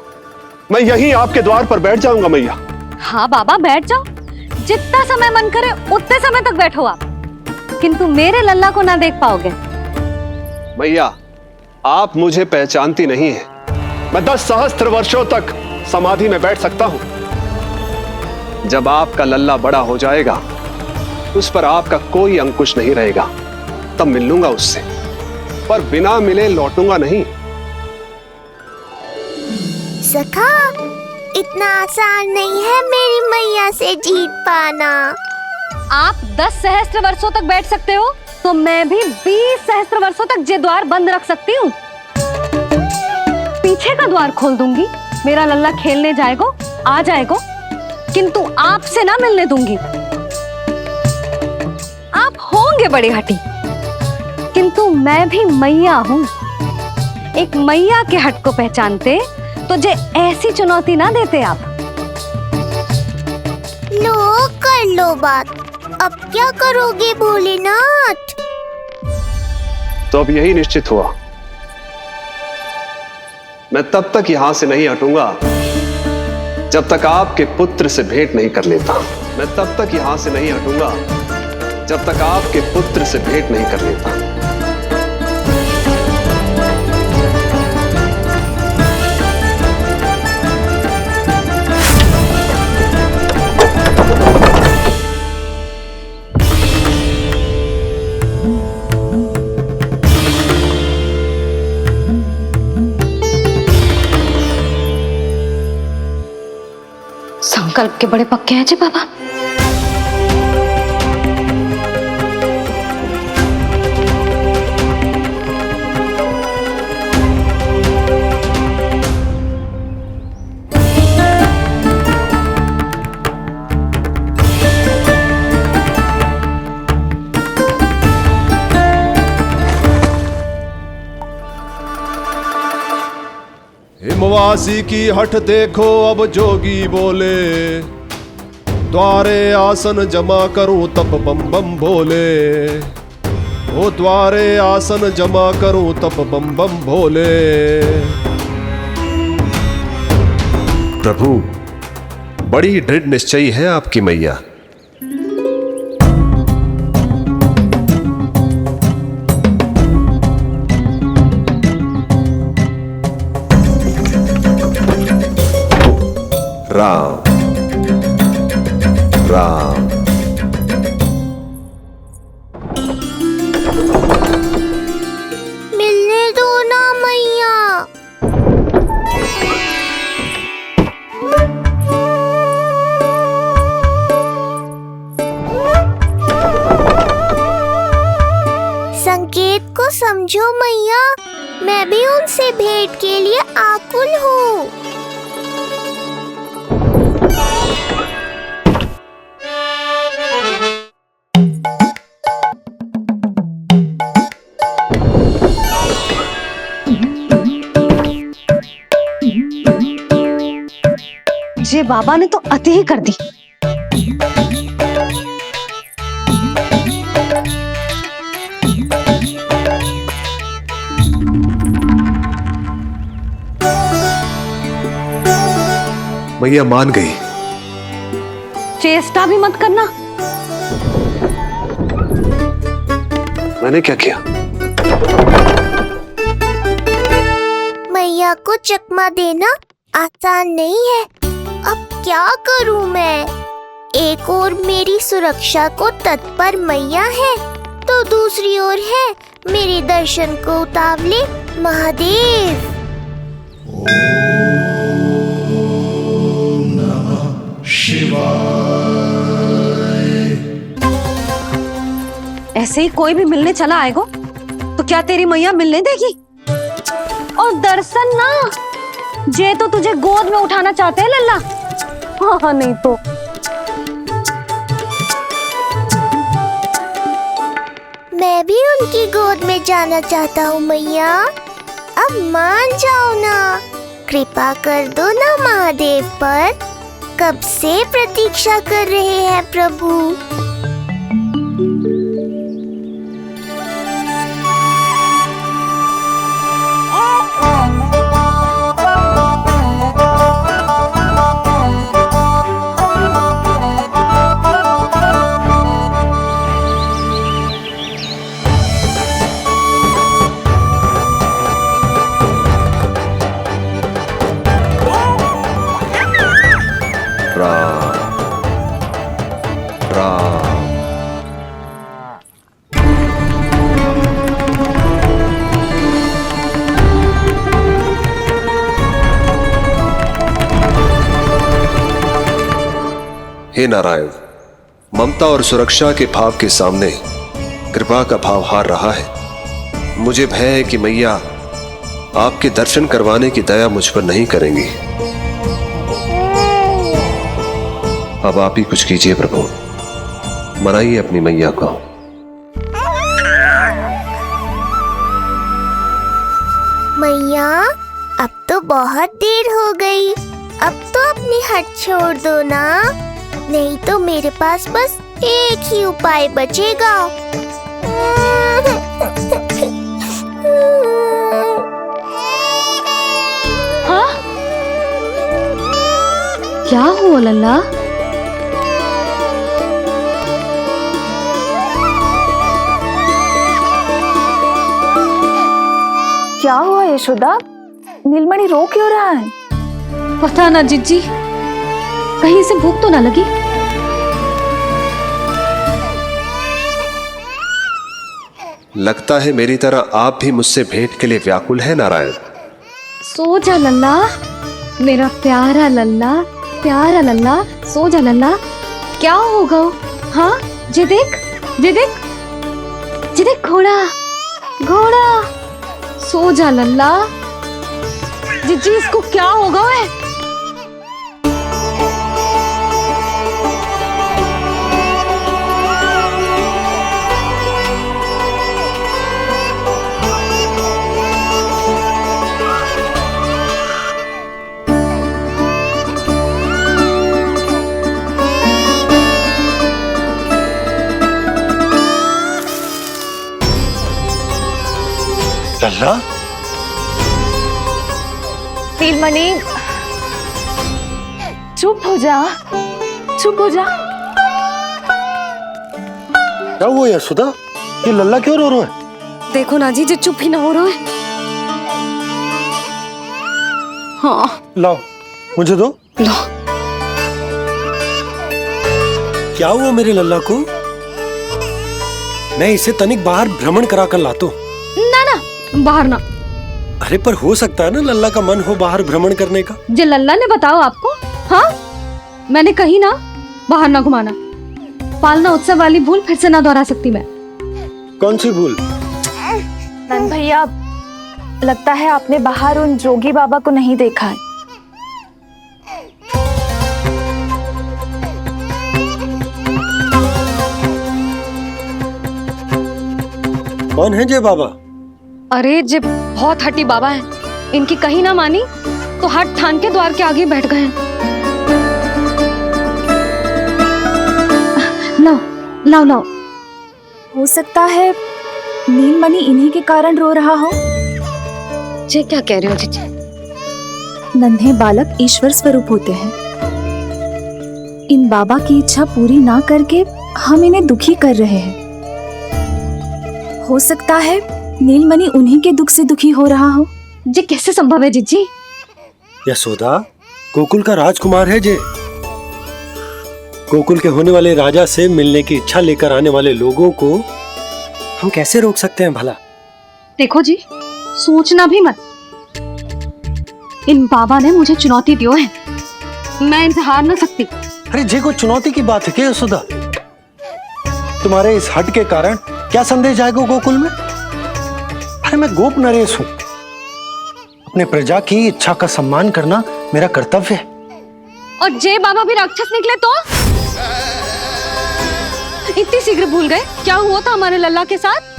मैं यहीं आपके द्वार पर बैठ जाऊंगा मैया। हाँ बाबा, बैठ जाओ, जितना समय मन करे उतने समय तक बैठो आप, किंतु मेरे लल्ला को ना देख पाओगे। मैया, आप मुझे पहचानती नहीं है। मैं 10 सहस्त्र वर्षों तक समाधि में बैठ सकता हूं। जब आपका लल्ला बड़ा हो जाएगा, उस पर आपका कोई अंकुश नहीं रहेगा, तब मिल लूंगा उससे, पर बिना मिले लौटूंगा नहीं। सखा, इतना आसान नहीं है मेरी मैया से जीत पाना। आप 10 सहस्त्र वर्षों तक बैठ सकते हो, तो मैं भी 20 सहस्त्र वर्षों तक ये द्वार बंद रख सकती हूँ। पीछे का द्वार खोल दूंगी, मेरा लल्ला खेलने जाएगा, आ जाएगा, किंतु आपसे ना मिलने दूंगी। आप होंगे बड़ी हठी, किंतु मैं भी मैया हूँ। एक मैया के हट को पहचानते तो जे ऐसी चुनौती ना देते आप। लो कर लो बात, अब क्या करोगे भोलेनाथ? तो अब यही निश्चित हुआ, मैं तब तक यहां से नहीं हटूंगा जब तक आपके पुत्र से भेंट नहीं कर लेता। मैं तब तक यहां से नहीं हटूंगा जब तक आपके पुत्र से भेंट नहीं कर लेता। संकल्प के बड़े पक्के हैं जी बाबा। हिमवासी की हठ देखो अब जोगी बोले, द्वारे आसन जमा करूं तब बम बम भोले। ओ द्वारे आसन जमा करूं तब बम बम भोले। प्रभु, बड़ी दृढ़ निश्चयी है आपकी मैया। राम राम। मिलने दो ना मैया। संकेत को समझो मैया, मैं भी उनसे भेंट के लिए आकुल हूँ। ये बाबा ने तो अति ही कर दी। मैया मान गई। चेष्टा भी मत करना। मैंने क्या किया? मैया को चकमा देना आसान नहीं है। अब क्या करूं मैं? एक ओर मेरी सुरक्षा को तत्पर मैया है, तो दूसरी ओर है मेरे दर्शन को उतावले महादेव। ऐसे ही कोई भी मिलने चला आएगा तो क्या तेरी मैया मिलने देगी? और दर्शन ना, जे तो तुझे गोद में उठाना चाहते हैं लल्ला। हाँ नहीं तो मैं भी उनकी गोद में जाना चाहता हूँ मैया। अब मान जाओ ना, कृपा कर दो ना महादेव पर। कब से प्रतीक्षा कर रहे हैं प्रभु। हे नारायण, ममता और सुरक्षा के भाव के सामने कृपा का भाव हार रहा है। मुझे भय है कि मैया आपके दर्शन करवाने की दया मुझ पर नहीं करेंगी। अब आप ही कुछ कीजिए प्रभु, मनाइए अपनी मैया को। मैया, अब तो बहुत देर हो गई। अब तो अपनी हट छोड़ दो ना, नहीं तो मेरे पास बस एक ही उपाय बचेगा। हाँ? क्या हुआ लल्ला? क्या हुआ यशोदा? नीलमणि रो क्यों रहा है? पता ना जीजी, कहीं से भूख तो ना लगी। लगता है मेरी तरह आप भी मुझसे भेंट के लिए व्याकुल है नारायण। सो जा लल्ला, मेरा प्यारा लल्ला, प्यारा लल्ला, सो जा लल्ला। क्या होगा? हाँ, जे देख, जे देख, जे देख, घोड़ा, घोड़ा। सो जा लल्ला। जीजी, इसको क्या होगा? है लल्ला, नीलमणि, चुप हो जा, चुप हो जा। क्या हुआ यशोदा? ये लल्ला क्यों रो रहा है? देखो ना जी, चुप ही ना हो रहा है। हाँ, लाओ, मुझे दो। लो। क्या हुआ मेरे लल्ला को? मैं इसे तनिक बाहर भ्रमण करा कर लाता हूं। ना ना, बाहर ना। अरे पर हो सकता है ना लल्ला का मन हो बाहर भ्रमण करने का। जे लल्ला ने बताओ आपको? हाँ, मैंने कही ना बाहर ना घुमाना। पालना उत्सव वाली भूल फिर से ना दोहरा सकती मैं। कौन सी भूल? नंद भैया, लगता है आपने बाहर उन जोगी बाबा को नहीं देखा है। कौन है जय बाबा? अरे जे बहुत हट्टी बाबा है, इनकी कहीं ना मानी तो हट ठान के द्वार के आगे बैठ गए। लाओ लाओ लाओ। हो सकता है नीलमणि इन्हीं के कारण रो रहा हो। जे क्या कह रहे हो जीजी? नन्हे बालक ईश्वर स्वरूप होते हैं। इन बाबा की इच्छा पूरी ना करके हम इन्हें दुखी कर रहे हैं। हो सकता है नीलमणि उन्हीं के दुख से दुखी हो रहा हो। जे कैसे संभव है जीजी? यशोदा, गोकुल का राजकुमार है जे। गोकुल के होने वाले राजा से मिलने की इच्छा लेकर आने वाले लोगों को हम कैसे रोक सकते हैं भला? देखो जी, सोचना भी मत। इन बाबा ने मुझे चुनौती दियो है, मैं इनसे हार ना सकती। अरे जी, कोई चुनौती की बात है क्या यशोदा? तुम्हारे इस हट के कारण क्या संदेश आएगा गोकुल में? अरे मैं गोप नरेश हूं। अपने प्रजा की इच्छा का सम्मान करना मेरा कर्तव्य है। और जे बाबा भी राक्षस निकले तो? इतनी शीघ्र भूल गए क्या हुआ था हमारे लल्ला के साथ?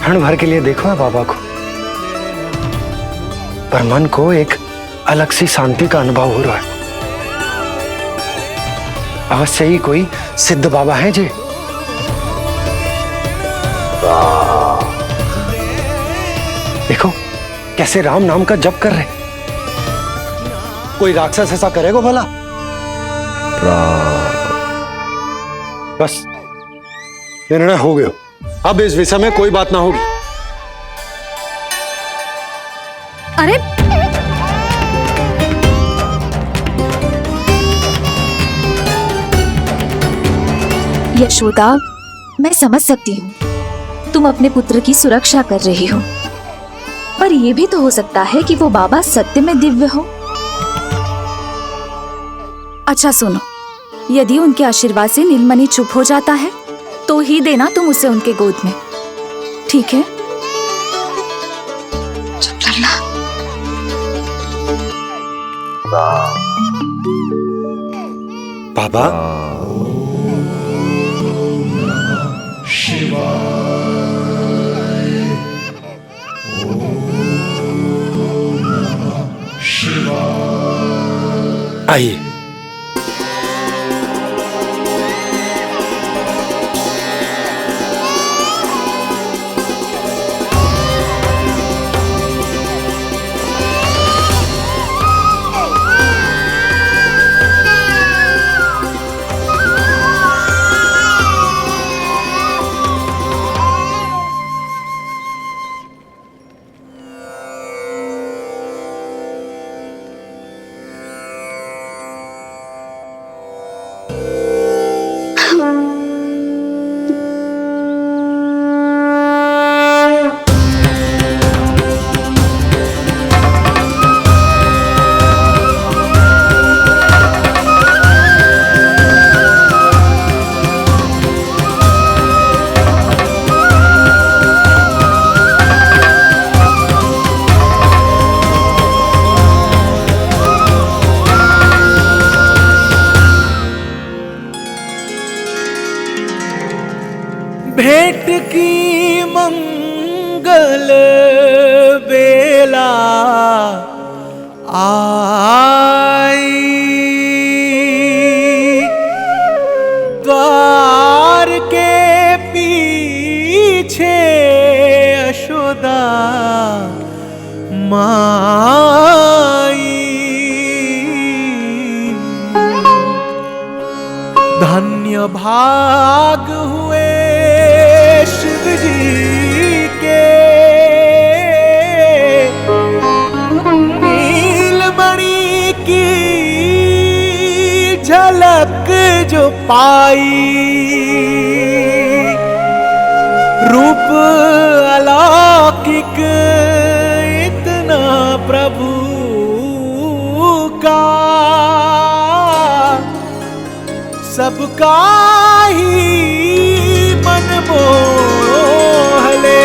क्षण भर के लिए देखो है बाबा को, पर मन को एक अलग सी शांति का अनुभव हो रहा है। अवश्य ही कोई सिद्ध बाबा है जी। देखो कैसे राम नाम का जप कर रहे। कोई राक्षस ऐसा करेगा भला? बस निर्णय हो गया, अब इस विषय में कोई बात ना होगी। अरे यशोदा, मैं समझ सकती हूँ तुम अपने पुत्र की सुरक्षा कर रही हो, पर यह भी तो हो सकता है कि वो बाबा सत्य में दिव्य हो। अच्छा सुनो, यदि उनके आशीर्वाद से नीलमणि चुप हो जाता है तो ही देना तुम उसे उनके गोद में, ठीक है? चुप लल्ला। बाबा, आइए। भेंट की मंगल बेला आई, द्वार के पीछे यशोदा माई। धन्य भाग हुए शिव जी के, नीलमणि की झलक जो पाई, रूप अलौकिक इतना प्रभु का, सबका ही मन मोह ले।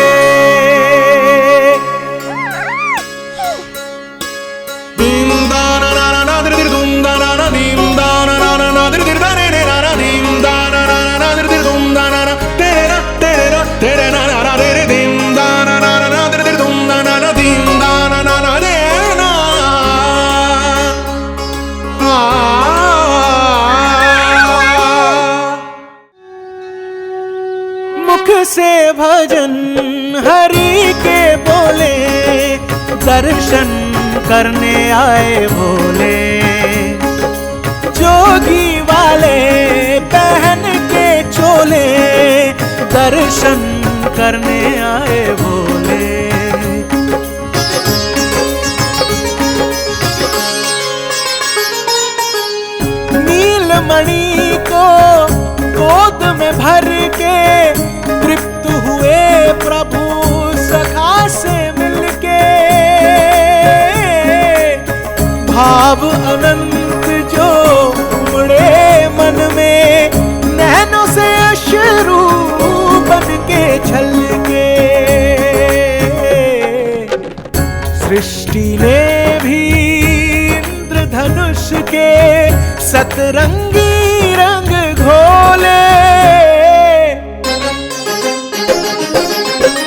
मुख से भजन हरि के बोले, दर्शन करने आए भोले। जोगी वाले पहन के चोले, दर्शन करने आए भोले। नीलमणि को गोद में भर के तृप्त हुए प्रभु सखा से मिलके, भाव अनंत जो उमड़े मन में, नैनों से अश्रु बन के छलके। सृष्टि ने भी इंद्रधनुष के सतरंगी रंग घोले,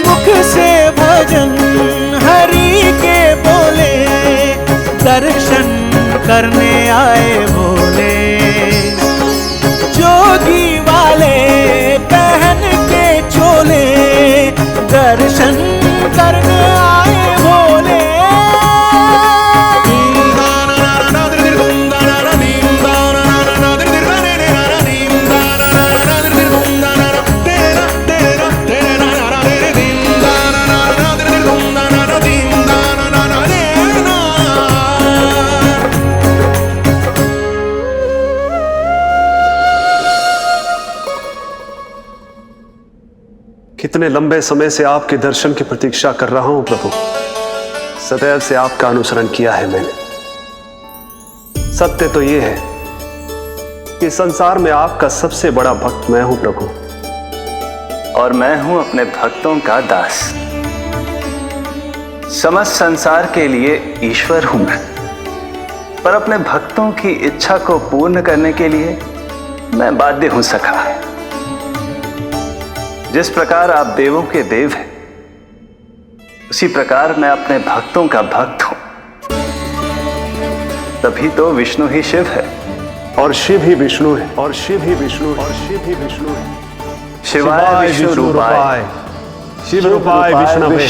मुख से भजन हरि के बोले, दर्शन करने आए भोले। जोगी वाले पहन के चोले, दर्शन करने आए भोले। कितने लंबे समय से आपके दर्शन की प्रतीक्षा कर रहा हूं प्रभु। सदैव से आपका अनुसरण किया है मैंने। सत्य तो यह है कि संसार में आपका सबसे बड़ा भक्त मैं हूं प्रभु, और मैं हूं अपने भक्तों का दास। समस्त संसार के लिए ईश्वर हूं मैं, पर अपने भक्तों की इच्छा को पूर्ण करने के लिए मैं बाध्य हूं सखा। जिस प्रकार आप देवों के देव हैं, उसी प्रकार मैं अपने भक्तों का भक्त हूं। तभी तो विष्णु ही शिव है, और शिव ही विष्णु है, और शिव ही विष्णु है, और शिव ही विष्णु है। शिवाय विष्णु रूपाय, शिव रूपाय विष्णवे,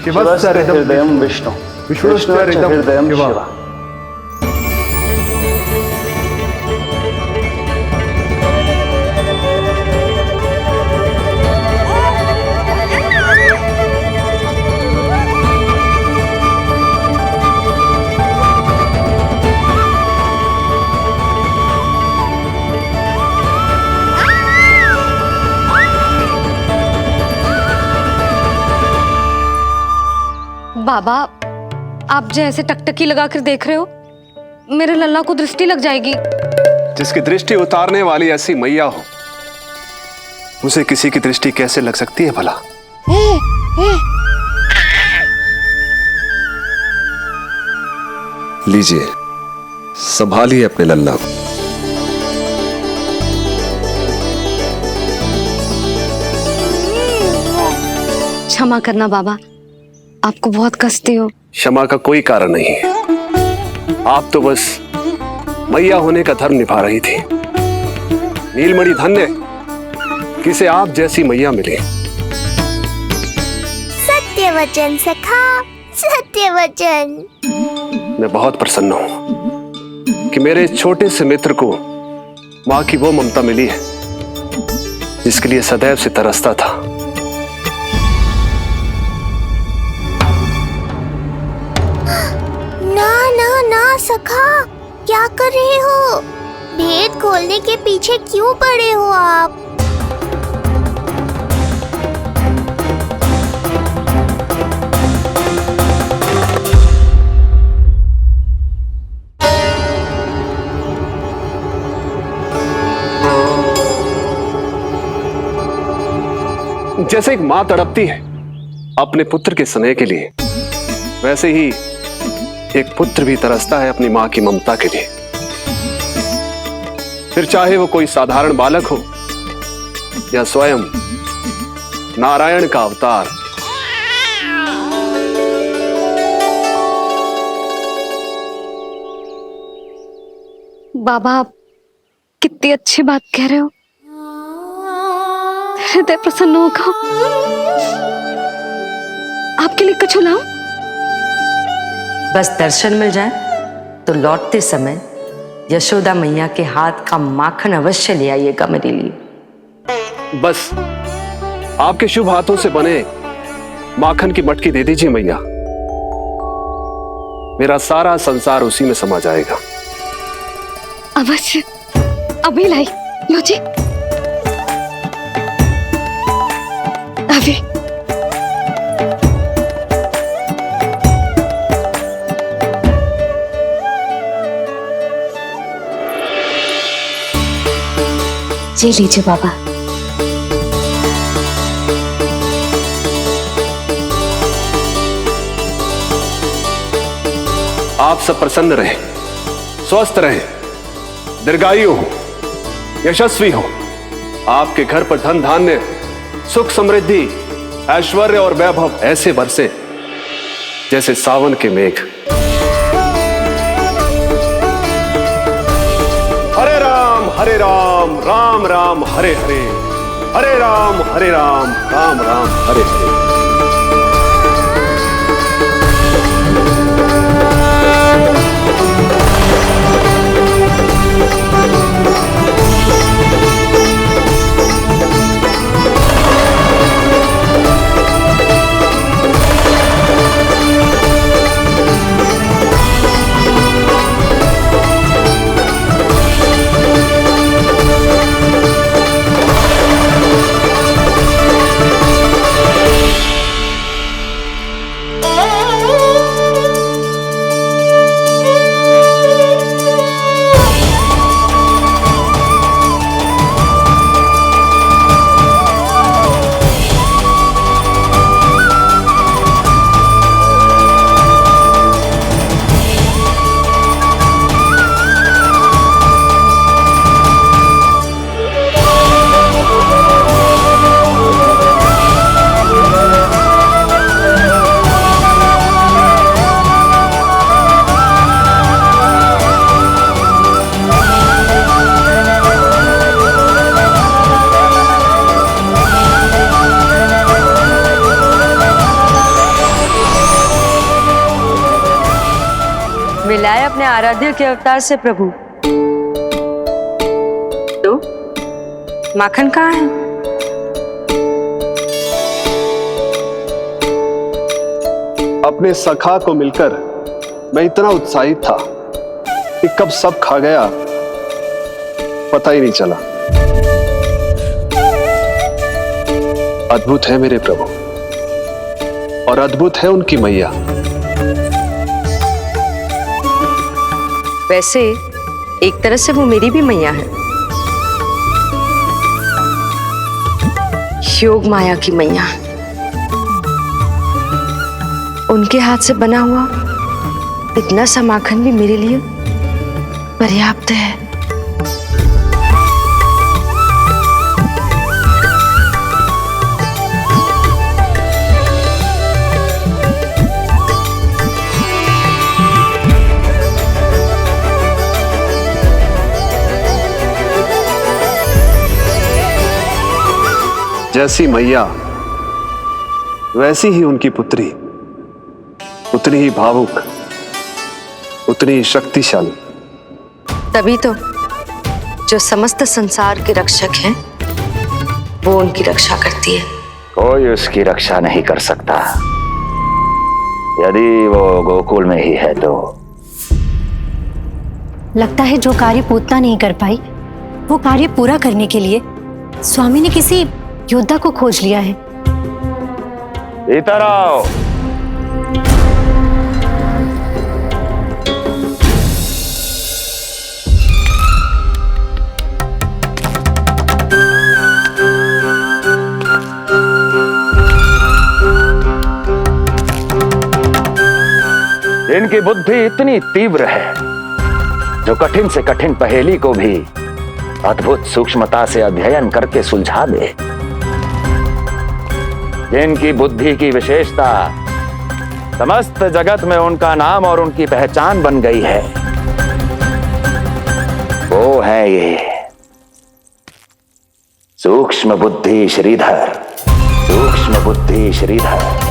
शिवस्य हृदयं विष्णु, विष्णुश्च हृदयं शिव। बाबा, आप जैसे टकटकी लगाकर देख रहे हो, मेरे लल्ला को दृष्टि लग जाएगी। जिसकी दृष्टि उतारने वाली ऐसी मैया हो, उसे किसी की दृष्टि कैसे लग सकती है भला? लीजिए, संभालिए अपने लल्ला को। क्षमा करना बाबा, आपको बहुत कष्ट हो। क्षमा का कोई कारण नहीं है। आप तो बस मैया होने का धर्म निभा रही थी। नीलमणि धन्य किसे आप जैसी मैया मिले। सत्य वचन सखा, सत्य वचन। मैं बहुत प्रसन्न हूं कि मेरे इस छोटे से मित्र को मां की वो ममता मिली है जिसके लिए सदैव से तरसता था। ना ना ना सखा, क्या कर रहे हो? भेद खोलने के पीछे क्यों पड़े हो आप? जैसे एक मां तड़पती है अपने पुत्र के स्नेह के लिए, वैसे ही एक पुत्र भी तरसता है अपनी मां की ममता के लिए। फिर चाहे वो कोई साधारण बालक हो या स्वयं नारायण का अवतार। बाबा, आप कितनी अच्छी बात कह रहे हो। हृदय प्रसन्न होगा। आपके लिए कुछ लाऊं? बस दर्शन मिल जाए तो लौटते समय यशोदा मैया के हाथ का माखन अवश्य ले आइएगा मेरे लिए। बस आपके शुभ हाथों से बने माखन की मटकी दे दीजिए मैया, मेरा सारा संसार उसी में समा जाएगा। अवश्य, अभी लाई। लो जी, अभी। जी लीजिए बाबा। आप सब प्रसन्न रहे, स्वस्थ रहे, दीर्घायु हो, यशस्वी हो। आपके घर पर धन धान्य, सुख समृद्धि, ऐश्वर्य और वैभव ऐसे बरसे जैसे सावन के मेघ। हरे राम राम राम हरे हरे, हरे राम राम राम हरे हरे। मिलाए अपने आराध्य के अवतार से प्रभु। तो माखन कहाँ है? अपने सखा को मिलकर मैं इतना उत्साहित था कि कब सब खा गया पता ही नहीं चला। अद्भुत है मेरे प्रभु और अद्भुत है उनकी मैया। वैसे एक तरह से वो मेरी भी मैया है, योग माया की मैया। उनके हाथ से बना हुआ इतना सा माखन भी मेरे लिए पर्याप्त है। जैसी मैया वैसी ही उनकी पुत्री, उतनी ही भावुक, उतनी ही शक्तिशाली। तभी तो जो समस्त संसार के रक्षक हैं वो उनकी रक्षा करती है। कोई उसकी रक्षा नहीं कर सकता। यदि वो गोकुल में ही है तो। लगता है जो कार्य पूतना नहीं कर पाई वो कार्य पूरा करने के लिए स्वामी ने किसी योद्धा को खोज लिया है। इधर आओ। इनकी बुद्धि इतनी तीव्र है जो कठिन से कठिन पहेली को भी अद्भुत सूक्ष्मता से अध्ययन करके सुलझा दे। जिनकी बुद्धि की विशेषता समस्त जगत में उनका नाम और उनकी पहचान बन गई है, वो है ये सूक्ष्म बुद्धि श्रीधर। सूक्ष्म बुद्धि श्रीधर।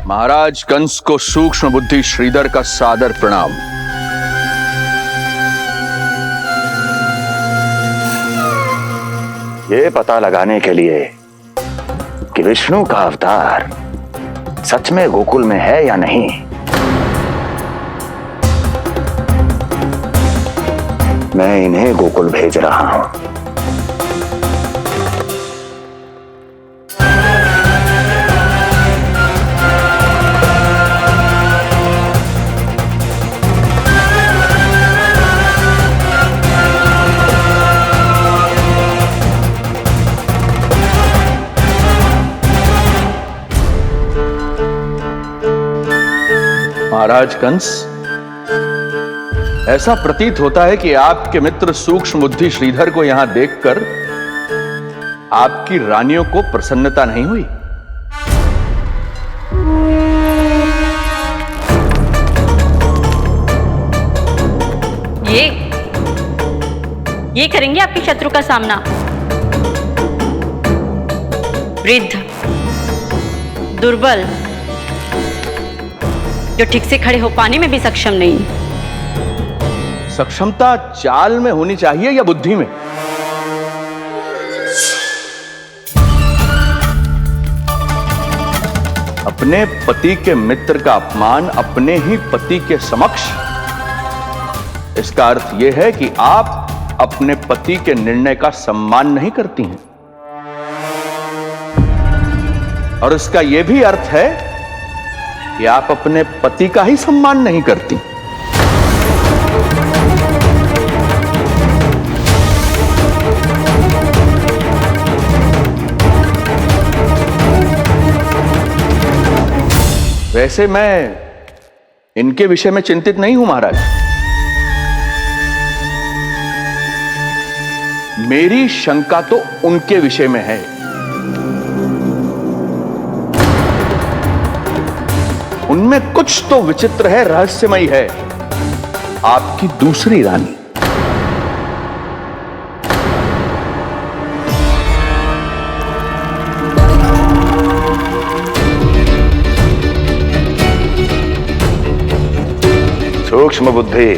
महाराज कंस को सूक्ष्म बुद्धि श्रीधर का सादर प्रणाम। ये पता लगाने के लिए कि विष्णु का अवतार सच में गोकुल में है या नहीं, मैं इन्हें गोकुल भेज रहा हूं। महाराज कंस, ऐसा प्रतीत होता है कि आपके मित्र सूक्ष्म बुद्धि श्रीधर को यहां देखकर आपकी रानियों को प्रसन्नता नहीं हुई। ये करेंगे आपके शत्रु का सामना। वृद्ध, दुर्बल, जो ठीक से खड़े हो पाने में भी सक्षम नहीं। सक्षमता चाल में होनी चाहिए या बुद्धि में? अपने पति के मित्र का अपमान अपने ही पति के समक्ष, इसका अर्थ यह है कि आप अपने पति के निर्णय का सम्मान नहीं करती हैं। और इसका यह भी अर्थ है कि आप अपने पति का ही सम्मान नहीं करती। वैसे मैं इनके विषय में चिंतित नहीं हूं महाराज। मेरी शंका तो उनके विषय में है। उनमें कुछ तो विचित्र है, रहस्यमयी है। आपकी दूसरी रानी। सूक्ष्म बुद्धि,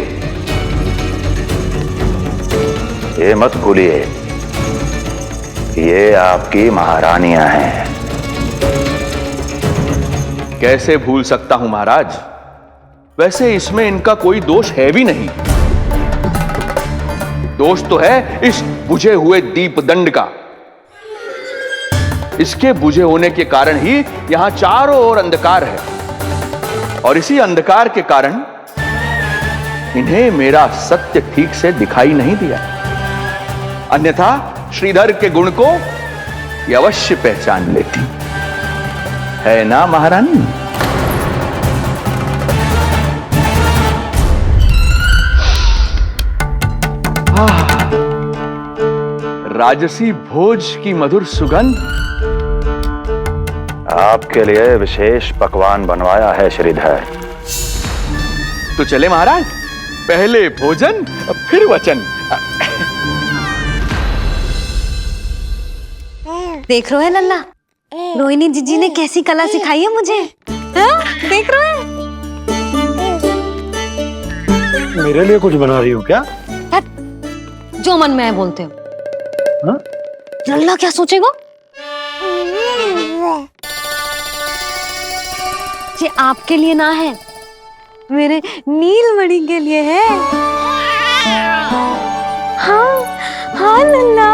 ये मत भूलिए कि ये आपकी महारानियां हैं। कैसे भूल सकता हूं महाराज? वैसे इसमें इनका कोई दोष है भी नहीं। दोष तो है इस बुझे हुए दीपदंड का। इसके बुझे होने के कारण ही यहां चारों ओर अंधकार है, और इसी अंधकार के कारण इन्हें मेरा सत्य ठीक से दिखाई नहीं दिया। अन्यथा श्रीधर के गुण को ये अवश्य पहचान लेती, है ना महारानी? राजसी भोज की मधुर सुगंध। आपके लिए विशेष पकवान बनवाया है श्रीधर। तो चले महाराज, पहले भोजन फिर वचन। देख रहे हो लल्ला, रोहिणी जीजी ने कैसी कला सिखाई है मुझे। हाँ? देख रहे हो? मेरे लिए कुछ बना रही हो क्या? जो मन में है बोलते हो। हाँ? लल्ला क्या सोचेगा? ये आपके लिए ना है, मेरे नीलमणि के लिए है। हाँ हाँ लल्ला।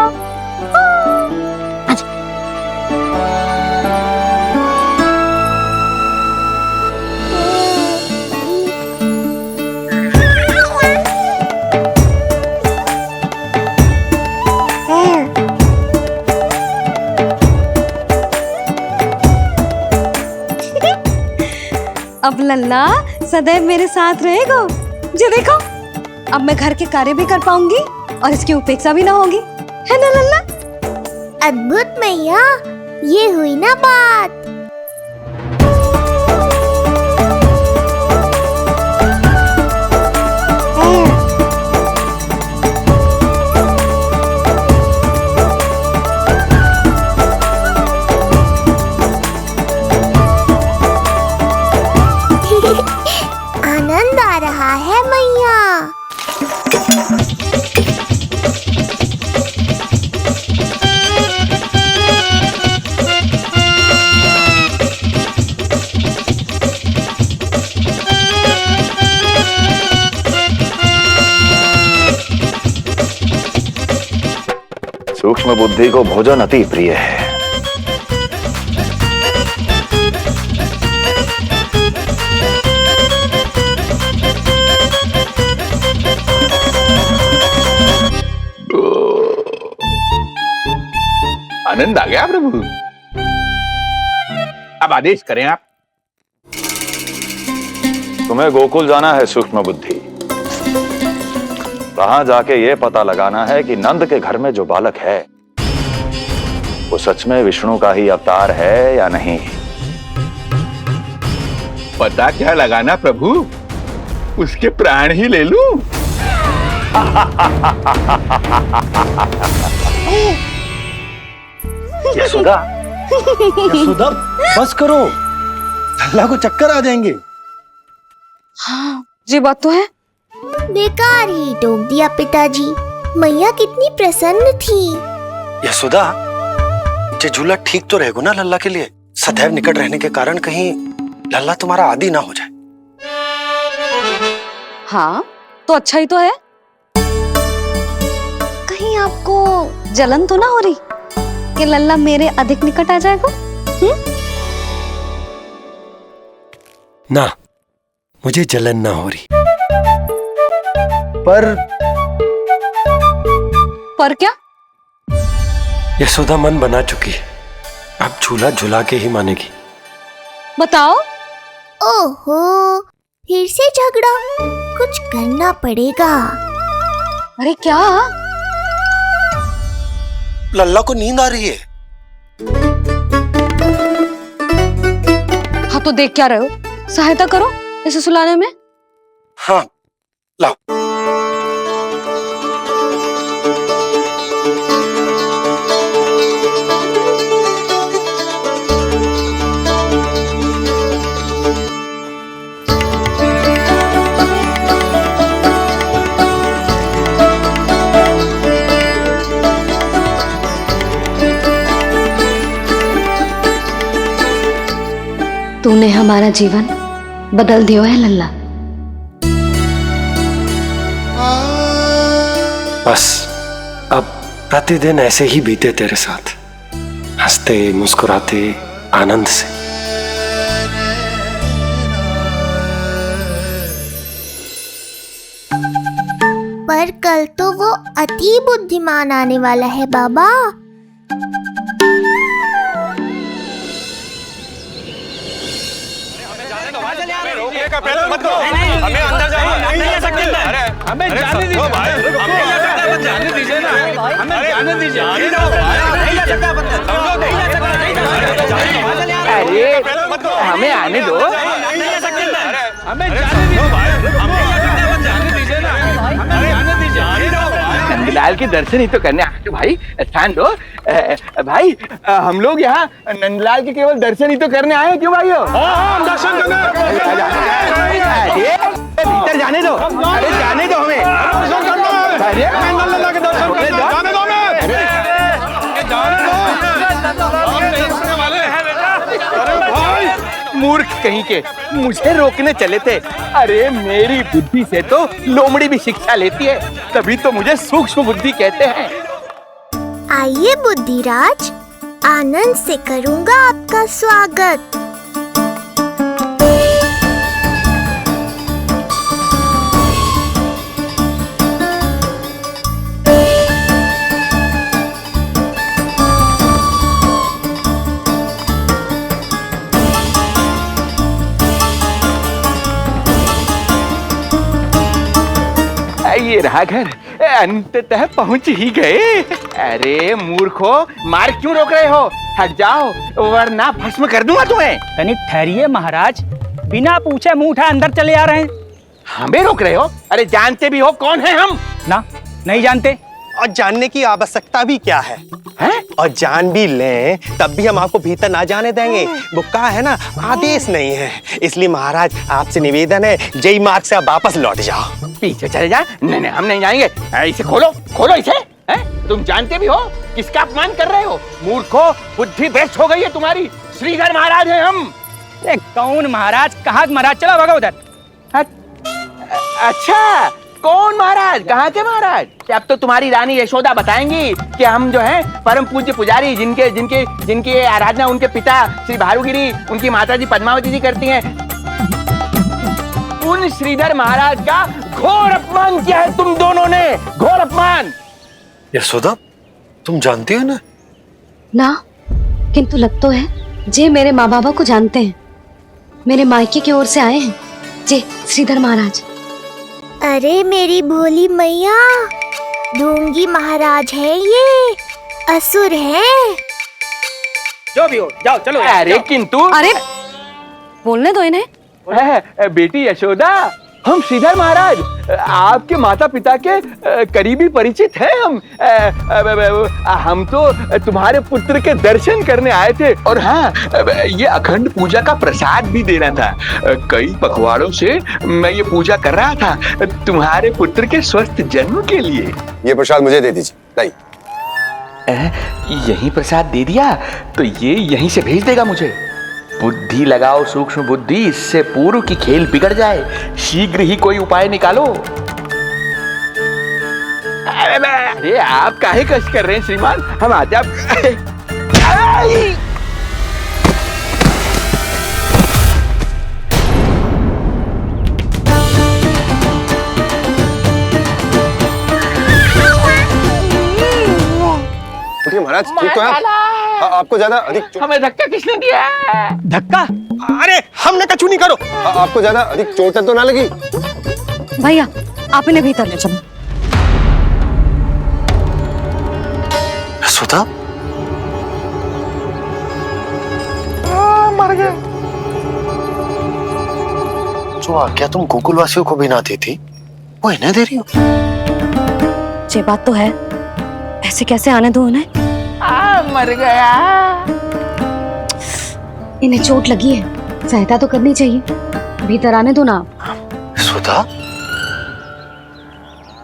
अब लल्ला सदैव मेरे साथ रहेगा। जो देखो, अब मैं घर के कार्य भी कर पाऊंगी और इसकी उपेक्षा भी ना होगी, है ना लल्ला? अद्भुत मैया, ये हुई ना बात। आनंद आ रहा है मैया। सूक्ष्म बुद्धि को भोजन अति प्रिय है। आनंद आ गया प्रभु। अब आदेश करें आप। तुम्हें गोकुल जाना है सूक्ष्म बुद्धि। वहां जाके ये पता लगाना है कि नंद के घर में जो बालक है वो सच में विष्णु का ही अवतार है या नहीं। पता क्या लगाना प्रभु, उसके प्राण ही ले लूं। यशोदा, यशोदा, बस करो, लल्ला को चक्कर आ जाएंगे। हाँ, ये बात तो है। बेकार ही टोक दिया पिताजी। मैया कितनी प्रसन्न थी। यशोदा, ये झूला ठीक तो रहेगा ना लल्ला के लिए? सदैव निकट रहने के कारण कहीं लल्ला तुम्हारा आदी ना हो जाए। हाँ, तो अच्छा ही तो है। कहीं आपको जलन तो ना हो रही कि लल्ला मेरे अधिक निकट आ जाएगा? ना, मुझे जलन ना हो रही। पर क्या? यशोदा मन बना चुकी है, अब झूला झूला के ही मानेगी। बताओ। ओहो, फिर से झगड़ा। कुछ करना पड़ेगा। अरे क्या? लल्ला को नींद आ रही है। हाँ तो देख क्या रहे हो? सहायता करो इसे सुलाने में। हाँ, लाओ। तूने हमारा जीवन बदल दिया है लल्ला। बस अब प्रतिदिन ऐसे ही बीते तेरे साथ, हंसते मुस्कुराते आनंद से। पर कल तो वो अति बुद्धिमान आने वाला है बाबा। हमें अंदर जाने नहीं ले सकते। अरे हमें जाने दीजिए। जाने दीजिए, नहीं जा सकता बंदा, नहीं जा सकता। अरे हमें आने दो, हमें जाने दीजिए ना, हमें जाने दीजिए। नंदलाल के दर्शन ही तो करने आए थे भाई, स्थान दो। भाई हम लोग यहाँ नंदलाल के केवल दर्शन ही तो करने आए हैं, क्यों भाई? हम दर्शन करने भीतर जाने दो, अरे जाने दो हमें, नंदलाल के दर्शन जाने दो मूर्ख कहीं के, मुझे रोकने चले थे। अरे मेरी बुद्धि से तो लोमड़ी भी शिक्षा लेती है, तभी तो मुझे सूक्ष्म बुद्धि कहते हैं। आइए बुद्धिराज, आनंद से करूंगा आपका स्वागत। ये रहा घर, अंततः पहुंच ही गए। अरे मूर्खो, मार क्यों रोक रहे हो? हट जाओ वरना भस्म कर दूंगा तुम्हें। तनिक ठहरिए महाराज, बिना पूछे मुंह उठा अंदर चले आ रहे हैं। हमें रोक रहे हो? अरे जानते भी हो कौन है हम? ना, नहीं जानते। और जानने की आवश्यकता भी क्या है? और जान भी लें तब भी हम आपको भीतर ना जाने देंगे। वो कहा है ना, आदेश नहीं है। इसलिए महाराज आपसे निवेदन है, जय मार्ग से आप वापस लौट जाओ। पीछे चले जा। नहीं नहीं, हम नहीं जाएंगे। इसे खोलो, खोलो इसे। तुम जानते भी हो किसका अपमान कर रहे हो? मूर्खो, बुद्धि भ्रष्ट हो गई है तुम्हारी। श्रीधर महाराज हैं हम। कौन महाराज? कहाँ महाराज? चला भागा उधर। अच्छा, कौन महाराज? कहाँ के महाराज? अब तो तुम्हारी रानी यशोदा बताएंगी कि हम जो हैं परम पूज्य पुजारी, जिनकी आराधना उनके पिता श्री भारुगिरी, उनकी माताजी पद्मावती जी करती हैं। उन श्रीधर महाराज का घोर अपमान किया है तुम दोनों ने, घोर अपमान। यशोदा, तुम जानती हो ना? ना, किंतु लग तो है जे मेरे माँ बाबा को जानते हैं। मेरे मायके की ओर से आए हैं जे श्रीधर महाराज। अरे मेरी भोली मैया, ढोंगी महाराज है ये, असुर है। जो भी हो, जाओ चलो। अरे किंतु, अरे बोलने दो इन्हें। बेटी यशोदा, हम श्रीधर महाराज आपके माता पिता के करीबी परिचित हैं। हम तो तुम्हारे पुत्र के दर्शन करने आए थे, और हाँ, ये अखंड पूजा का प्रसाद भी देना था। कई पखवाड़ों से मैं ये पूजा कर रहा था तुम्हारे पुत्र के स्वस्थ जन्म के लिए। ये प्रसाद मुझे दे दीजिए। नहीं, यही प्रसाद दे दिया तो ये यहीं से भेज देगा मुझे। बुद्धि लगाओ, सूक्ष्म बुद्धि, इससे पूर्व की खेल बिगड़ जाए। शीघ्र ही कोई उपाय निकालो। अरे आप काहे कष्ट कर रहे हैं श्रीमान? हम आते आप। महाराज ठीक तो है? आपको ज्यादा अधिक हमें धक्का किसने दिया? धक्का? अरे हमने कछु नहीं करो। आपको ज्यादा अधिक चोट तो ना लगी? भैया, आप इन्हें भीतर ले चलो। यशोदा, मर गए। जो आज्ञा तुम गोकुलवासियों को भी ना दी थी, वो इन्हें दे रही हो? ये बात तो है, ऐसे कैसे आने दो उन्हें? मर गया। इन्हें चोट लगी है, सहायता तो करनी चाहिए। भीतर आने दो ना। यशोदा,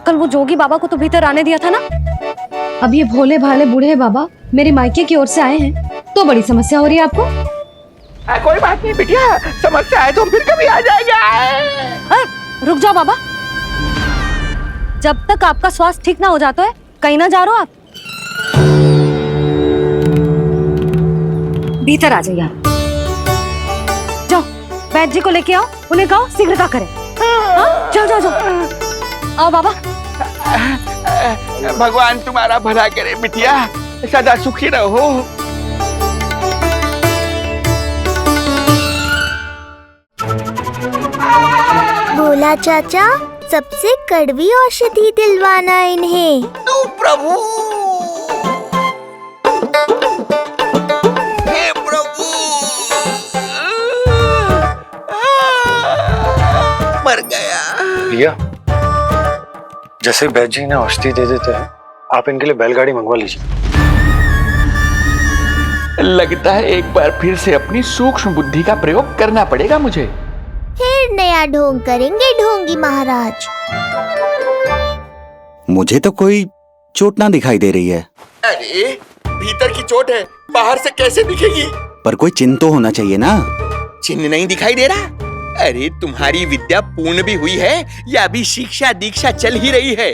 कल वो जोगी बाबा को तो भीतर आने दिया था ना। अब ये भोले भाले बूढ़े बाबा मेरे मायके की ओर से आए हैं, तो बड़ी समस्या हो रही है आपको। कोई बात नहीं बिटिया, समस्या है तो फिर कभी आ जाएगा। रुक जाओ बाबा, जब तक आपका स्वास्थ्य ठीक ना हो जाता है कहीं ना जा रहे हो आप। भीतर आ जाइए। जाओ वैद्य जी को लेके आओ, उन्हें कहो शीघ्रता करें। जाओ जाओ जाओ। आओ बाबा। भगवान तुम्हारा भला करे बिटिया, सदा सुखी रहो। बोला चाचा, सबसे कड़वी औषधि दिलवाना इन्हें। तू प्रभु भैया, जैसे बैद जी ने औषधि दे देते हैं, आप इनके लिए बैलगाड़ी मंगवा लीजिए। लगता है एक बार फिर से अपनी सूक्ष्म बुद्धि का प्रयोग करना पड़ेगा मुझे। फिर नया ढोंग करेंगे ढोंगी महाराज। मुझे तो कोई चोट ना दिखाई दे रही है। अरे भीतर की चोट है, बाहर से कैसे दिखेगी? पर कोई चिन्ह तो होना चाहिए ना। चिन्ह नहीं दिखाई दे रहा? अरे तुम्हारी विद्या पूर्ण भी हुई है या अभी शिक्षा दीक्षा चल ही रही है?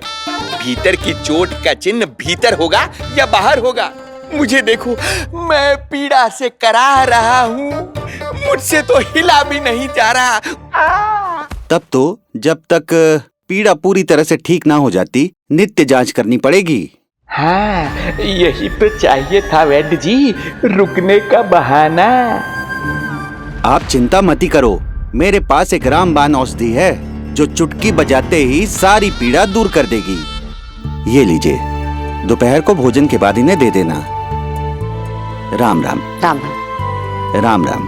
भीतर की चोट का चिन्ह भीतर होगा या बाहर होगा? मुझे देखो, मैं पीड़ा से कराह रहा हूँ, मुझसे तो हिला भी नहीं जा रहा। तब तो जब तक पीड़ा पूरी तरह से ठीक ना हो जाती, नित्य जांच करनी पड़ेगी। हाँ, यही तो चाहिए था वैद्य जी, रुकने का बहाना। आप चिंता मती करो, मेरे पास एक रामबाण औषधि है जो चुटकी बजाते ही सारी पीड़ा दूर कर देगी। ये लीजिए, दोपहर को भोजन के बाद इन्हें दे देना। राम राम। राम राम राम।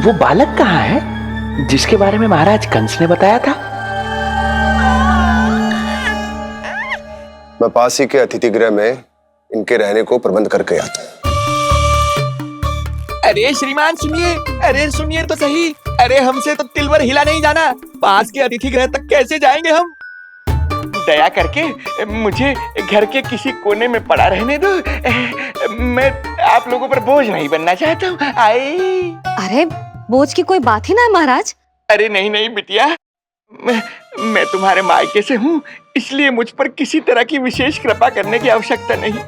वो बालक कहाँ है जिसके बारे में महाराज कंस ने बताया था? मैं पास ही के अतिथि गृह में इनके रहने को प्रबंध करके आता हूँ। अरे श्रीमान सुनिए, अरे सुनिए तो सही। अरे हमसे तो तिलवर हिला नहीं जाना, पास के अतिथि गृह तक कैसे जाएंगे हम? दया करके मुझे घर के किसी कोने में पड़ा रहने दो, मैं आप लोगों पर बोझ नहीं बनना चाहता हूँ। आई। अरे बोझ की कोई बात ही ना है महाराज। अरे नहीं नहीं बिटिया, मैं तुम्हारे मायके से हूँ, इसलिए मुझ पर किसी तरह की विशेष कृपा करने की आवश्यकता नहीं।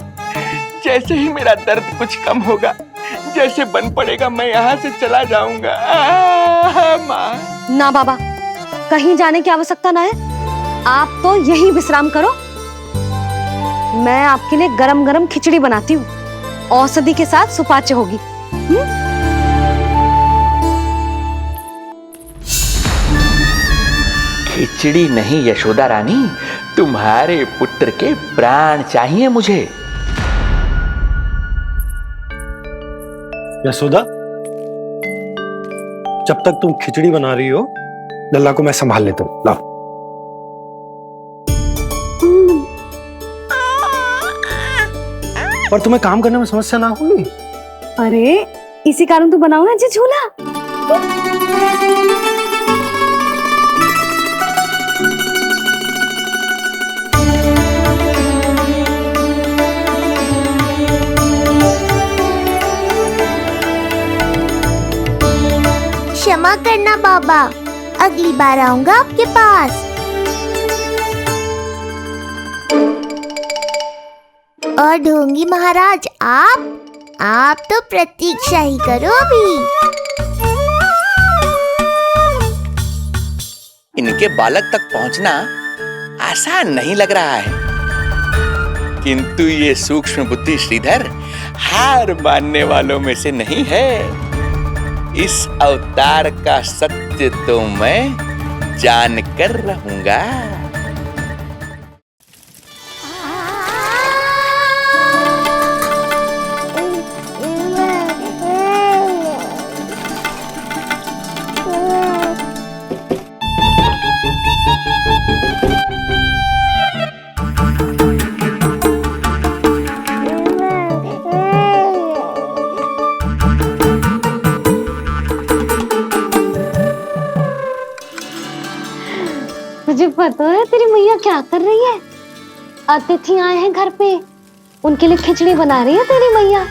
जैसे ही मेरा दर्द कुछ कम होगा, जैसे बन पड़ेगा, मैं यहाँ से चला जाऊंगा। माँ। ना बाबा, कहीं जाने की आवश्यकता ना है, आप तो यहीं विश्राम करो। मैं आपके लिए गरम गरम खिचड़ी बनाती हूँ, औषधि के साथ सुपाच्य होगी। खिचड़ी नहीं यशोदा रानी, तुम्हारे पुत्र के प्राण चाहिए मुझे। यशोदा, जब तक तुम खिचड़ी बना रही हो, लल्ला को मैं संभाल लेता हूं। लाओ। पर तुम्हें काम करने में समस्या ना होगी? अरे इसी कारण तो बनाओ ना जी झूला। क्षमा करना बाबा, अगली बार आऊंगा आपके पास। और ढोंगी महाराज, आप तो प्रतीक्षा ही करो अभी। इनके बालक तक पहुंचना आसान नहीं लग रहा है, किंतु ये सूक्ष्म बुद्धि श्रीधर हार मानने वालों में से नहीं है। इस अवतार का सत्य तो मैं जान कर रहूंगा। मुझे पता है तेरी मैया क्या कर रही है। अतिथि आए हैं घर पे, उनके लिए खिचड़ी बना रही है तेरी मैया।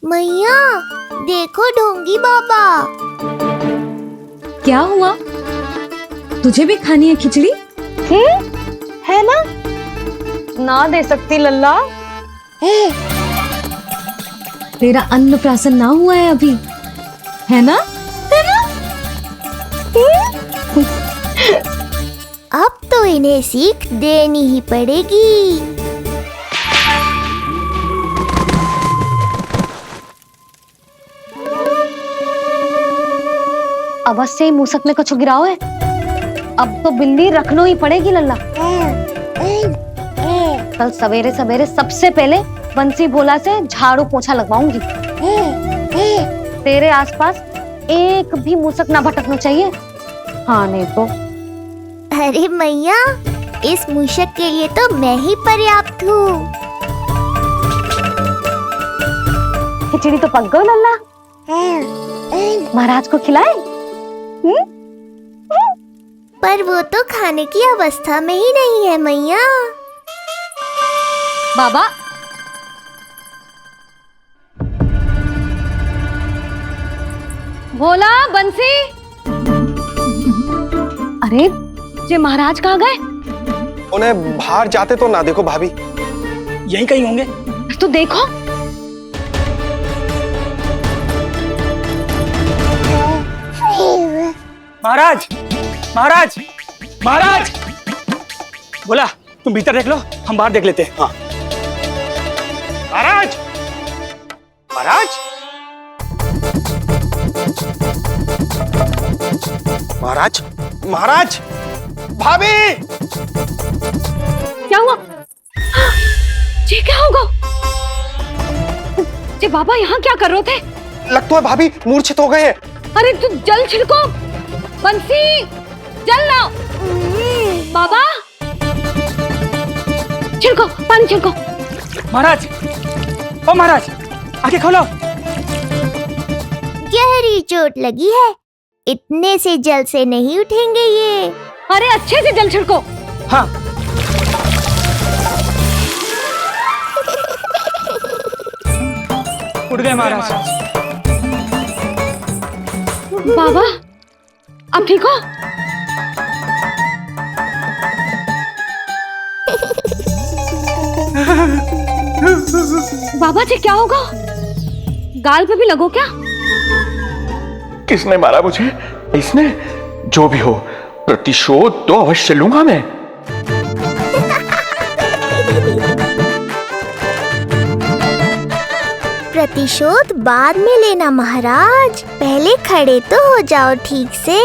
मैया देखो ढोंगी बाबा। क्या हुआ? तुझे भी खानी है खिचड़ी? है ना? ना दे सकती लल्ला। तेरा अन्नप्राशन ना हुआ है अभी, है ना? अब तो इन्हें सीख देनी ही पड़ेगी। अवश्य ही मूसक ने कुछ गिराओ है। अब तो बिल्ली रखनो ही पड़ेगी लल्ला। कल सवेरे सवेरे सबसे पहले बंसी भोला से झाड़ू पोछा लगवाऊंगी। तेरे आसपास एक भी मूसक ना भटकना चाहिए। हाँ नहीं तो। अरे मैया, इस मूषक के लिए तो मैं ही पर्याप्त हूँ। खिचड़ी तो पक गई लल्ला। महाराज को खिलाए? पर वो तो खाने की अवस्था में ही नहीं है मैया। बाबा, भोला, बंसी। अरे ये महाराज कहाँ गए? उन्हें बाहर जाते तो ना देखो भाभी। यहीं कहीं होंगे। तो देखो। महाराज, महाराज, महाराज। बोला तुम भीतर देख लो, हम बाहर देख लेते हैं। हाँ। महाराज, महाराज, महाराज, महाराज, भाभी। क्या हुआ? ये क्या होगा? ये बाबा यहाँ क्या कर रहे थे? लगता है भाभी मूर्छित हो गए हैं। अरे तू जल छिड़को। बंसी, जल लाओ। बाबा, छिड़को, पानी छिड़को। महाराज, ओ महाराज, आंखें खोलो। गहरी चोट लगी है, इतने से जल से नहीं उठेंगे ये। अरे अच्छे से जल छिड़को। हाँ। उठ गए महाराज। बाबा, अब ठीक हो? बाबा जी क्या होगा? गाल पे भी लगो क्या? किसने मारा मुझे? इसने? जो भी हो, प्रतिशोध तो अवश्य लूंगा मैं। प्रतिशोध बाद में लेना महाराज, पहले खड़े तो हो जाओ ठीक से।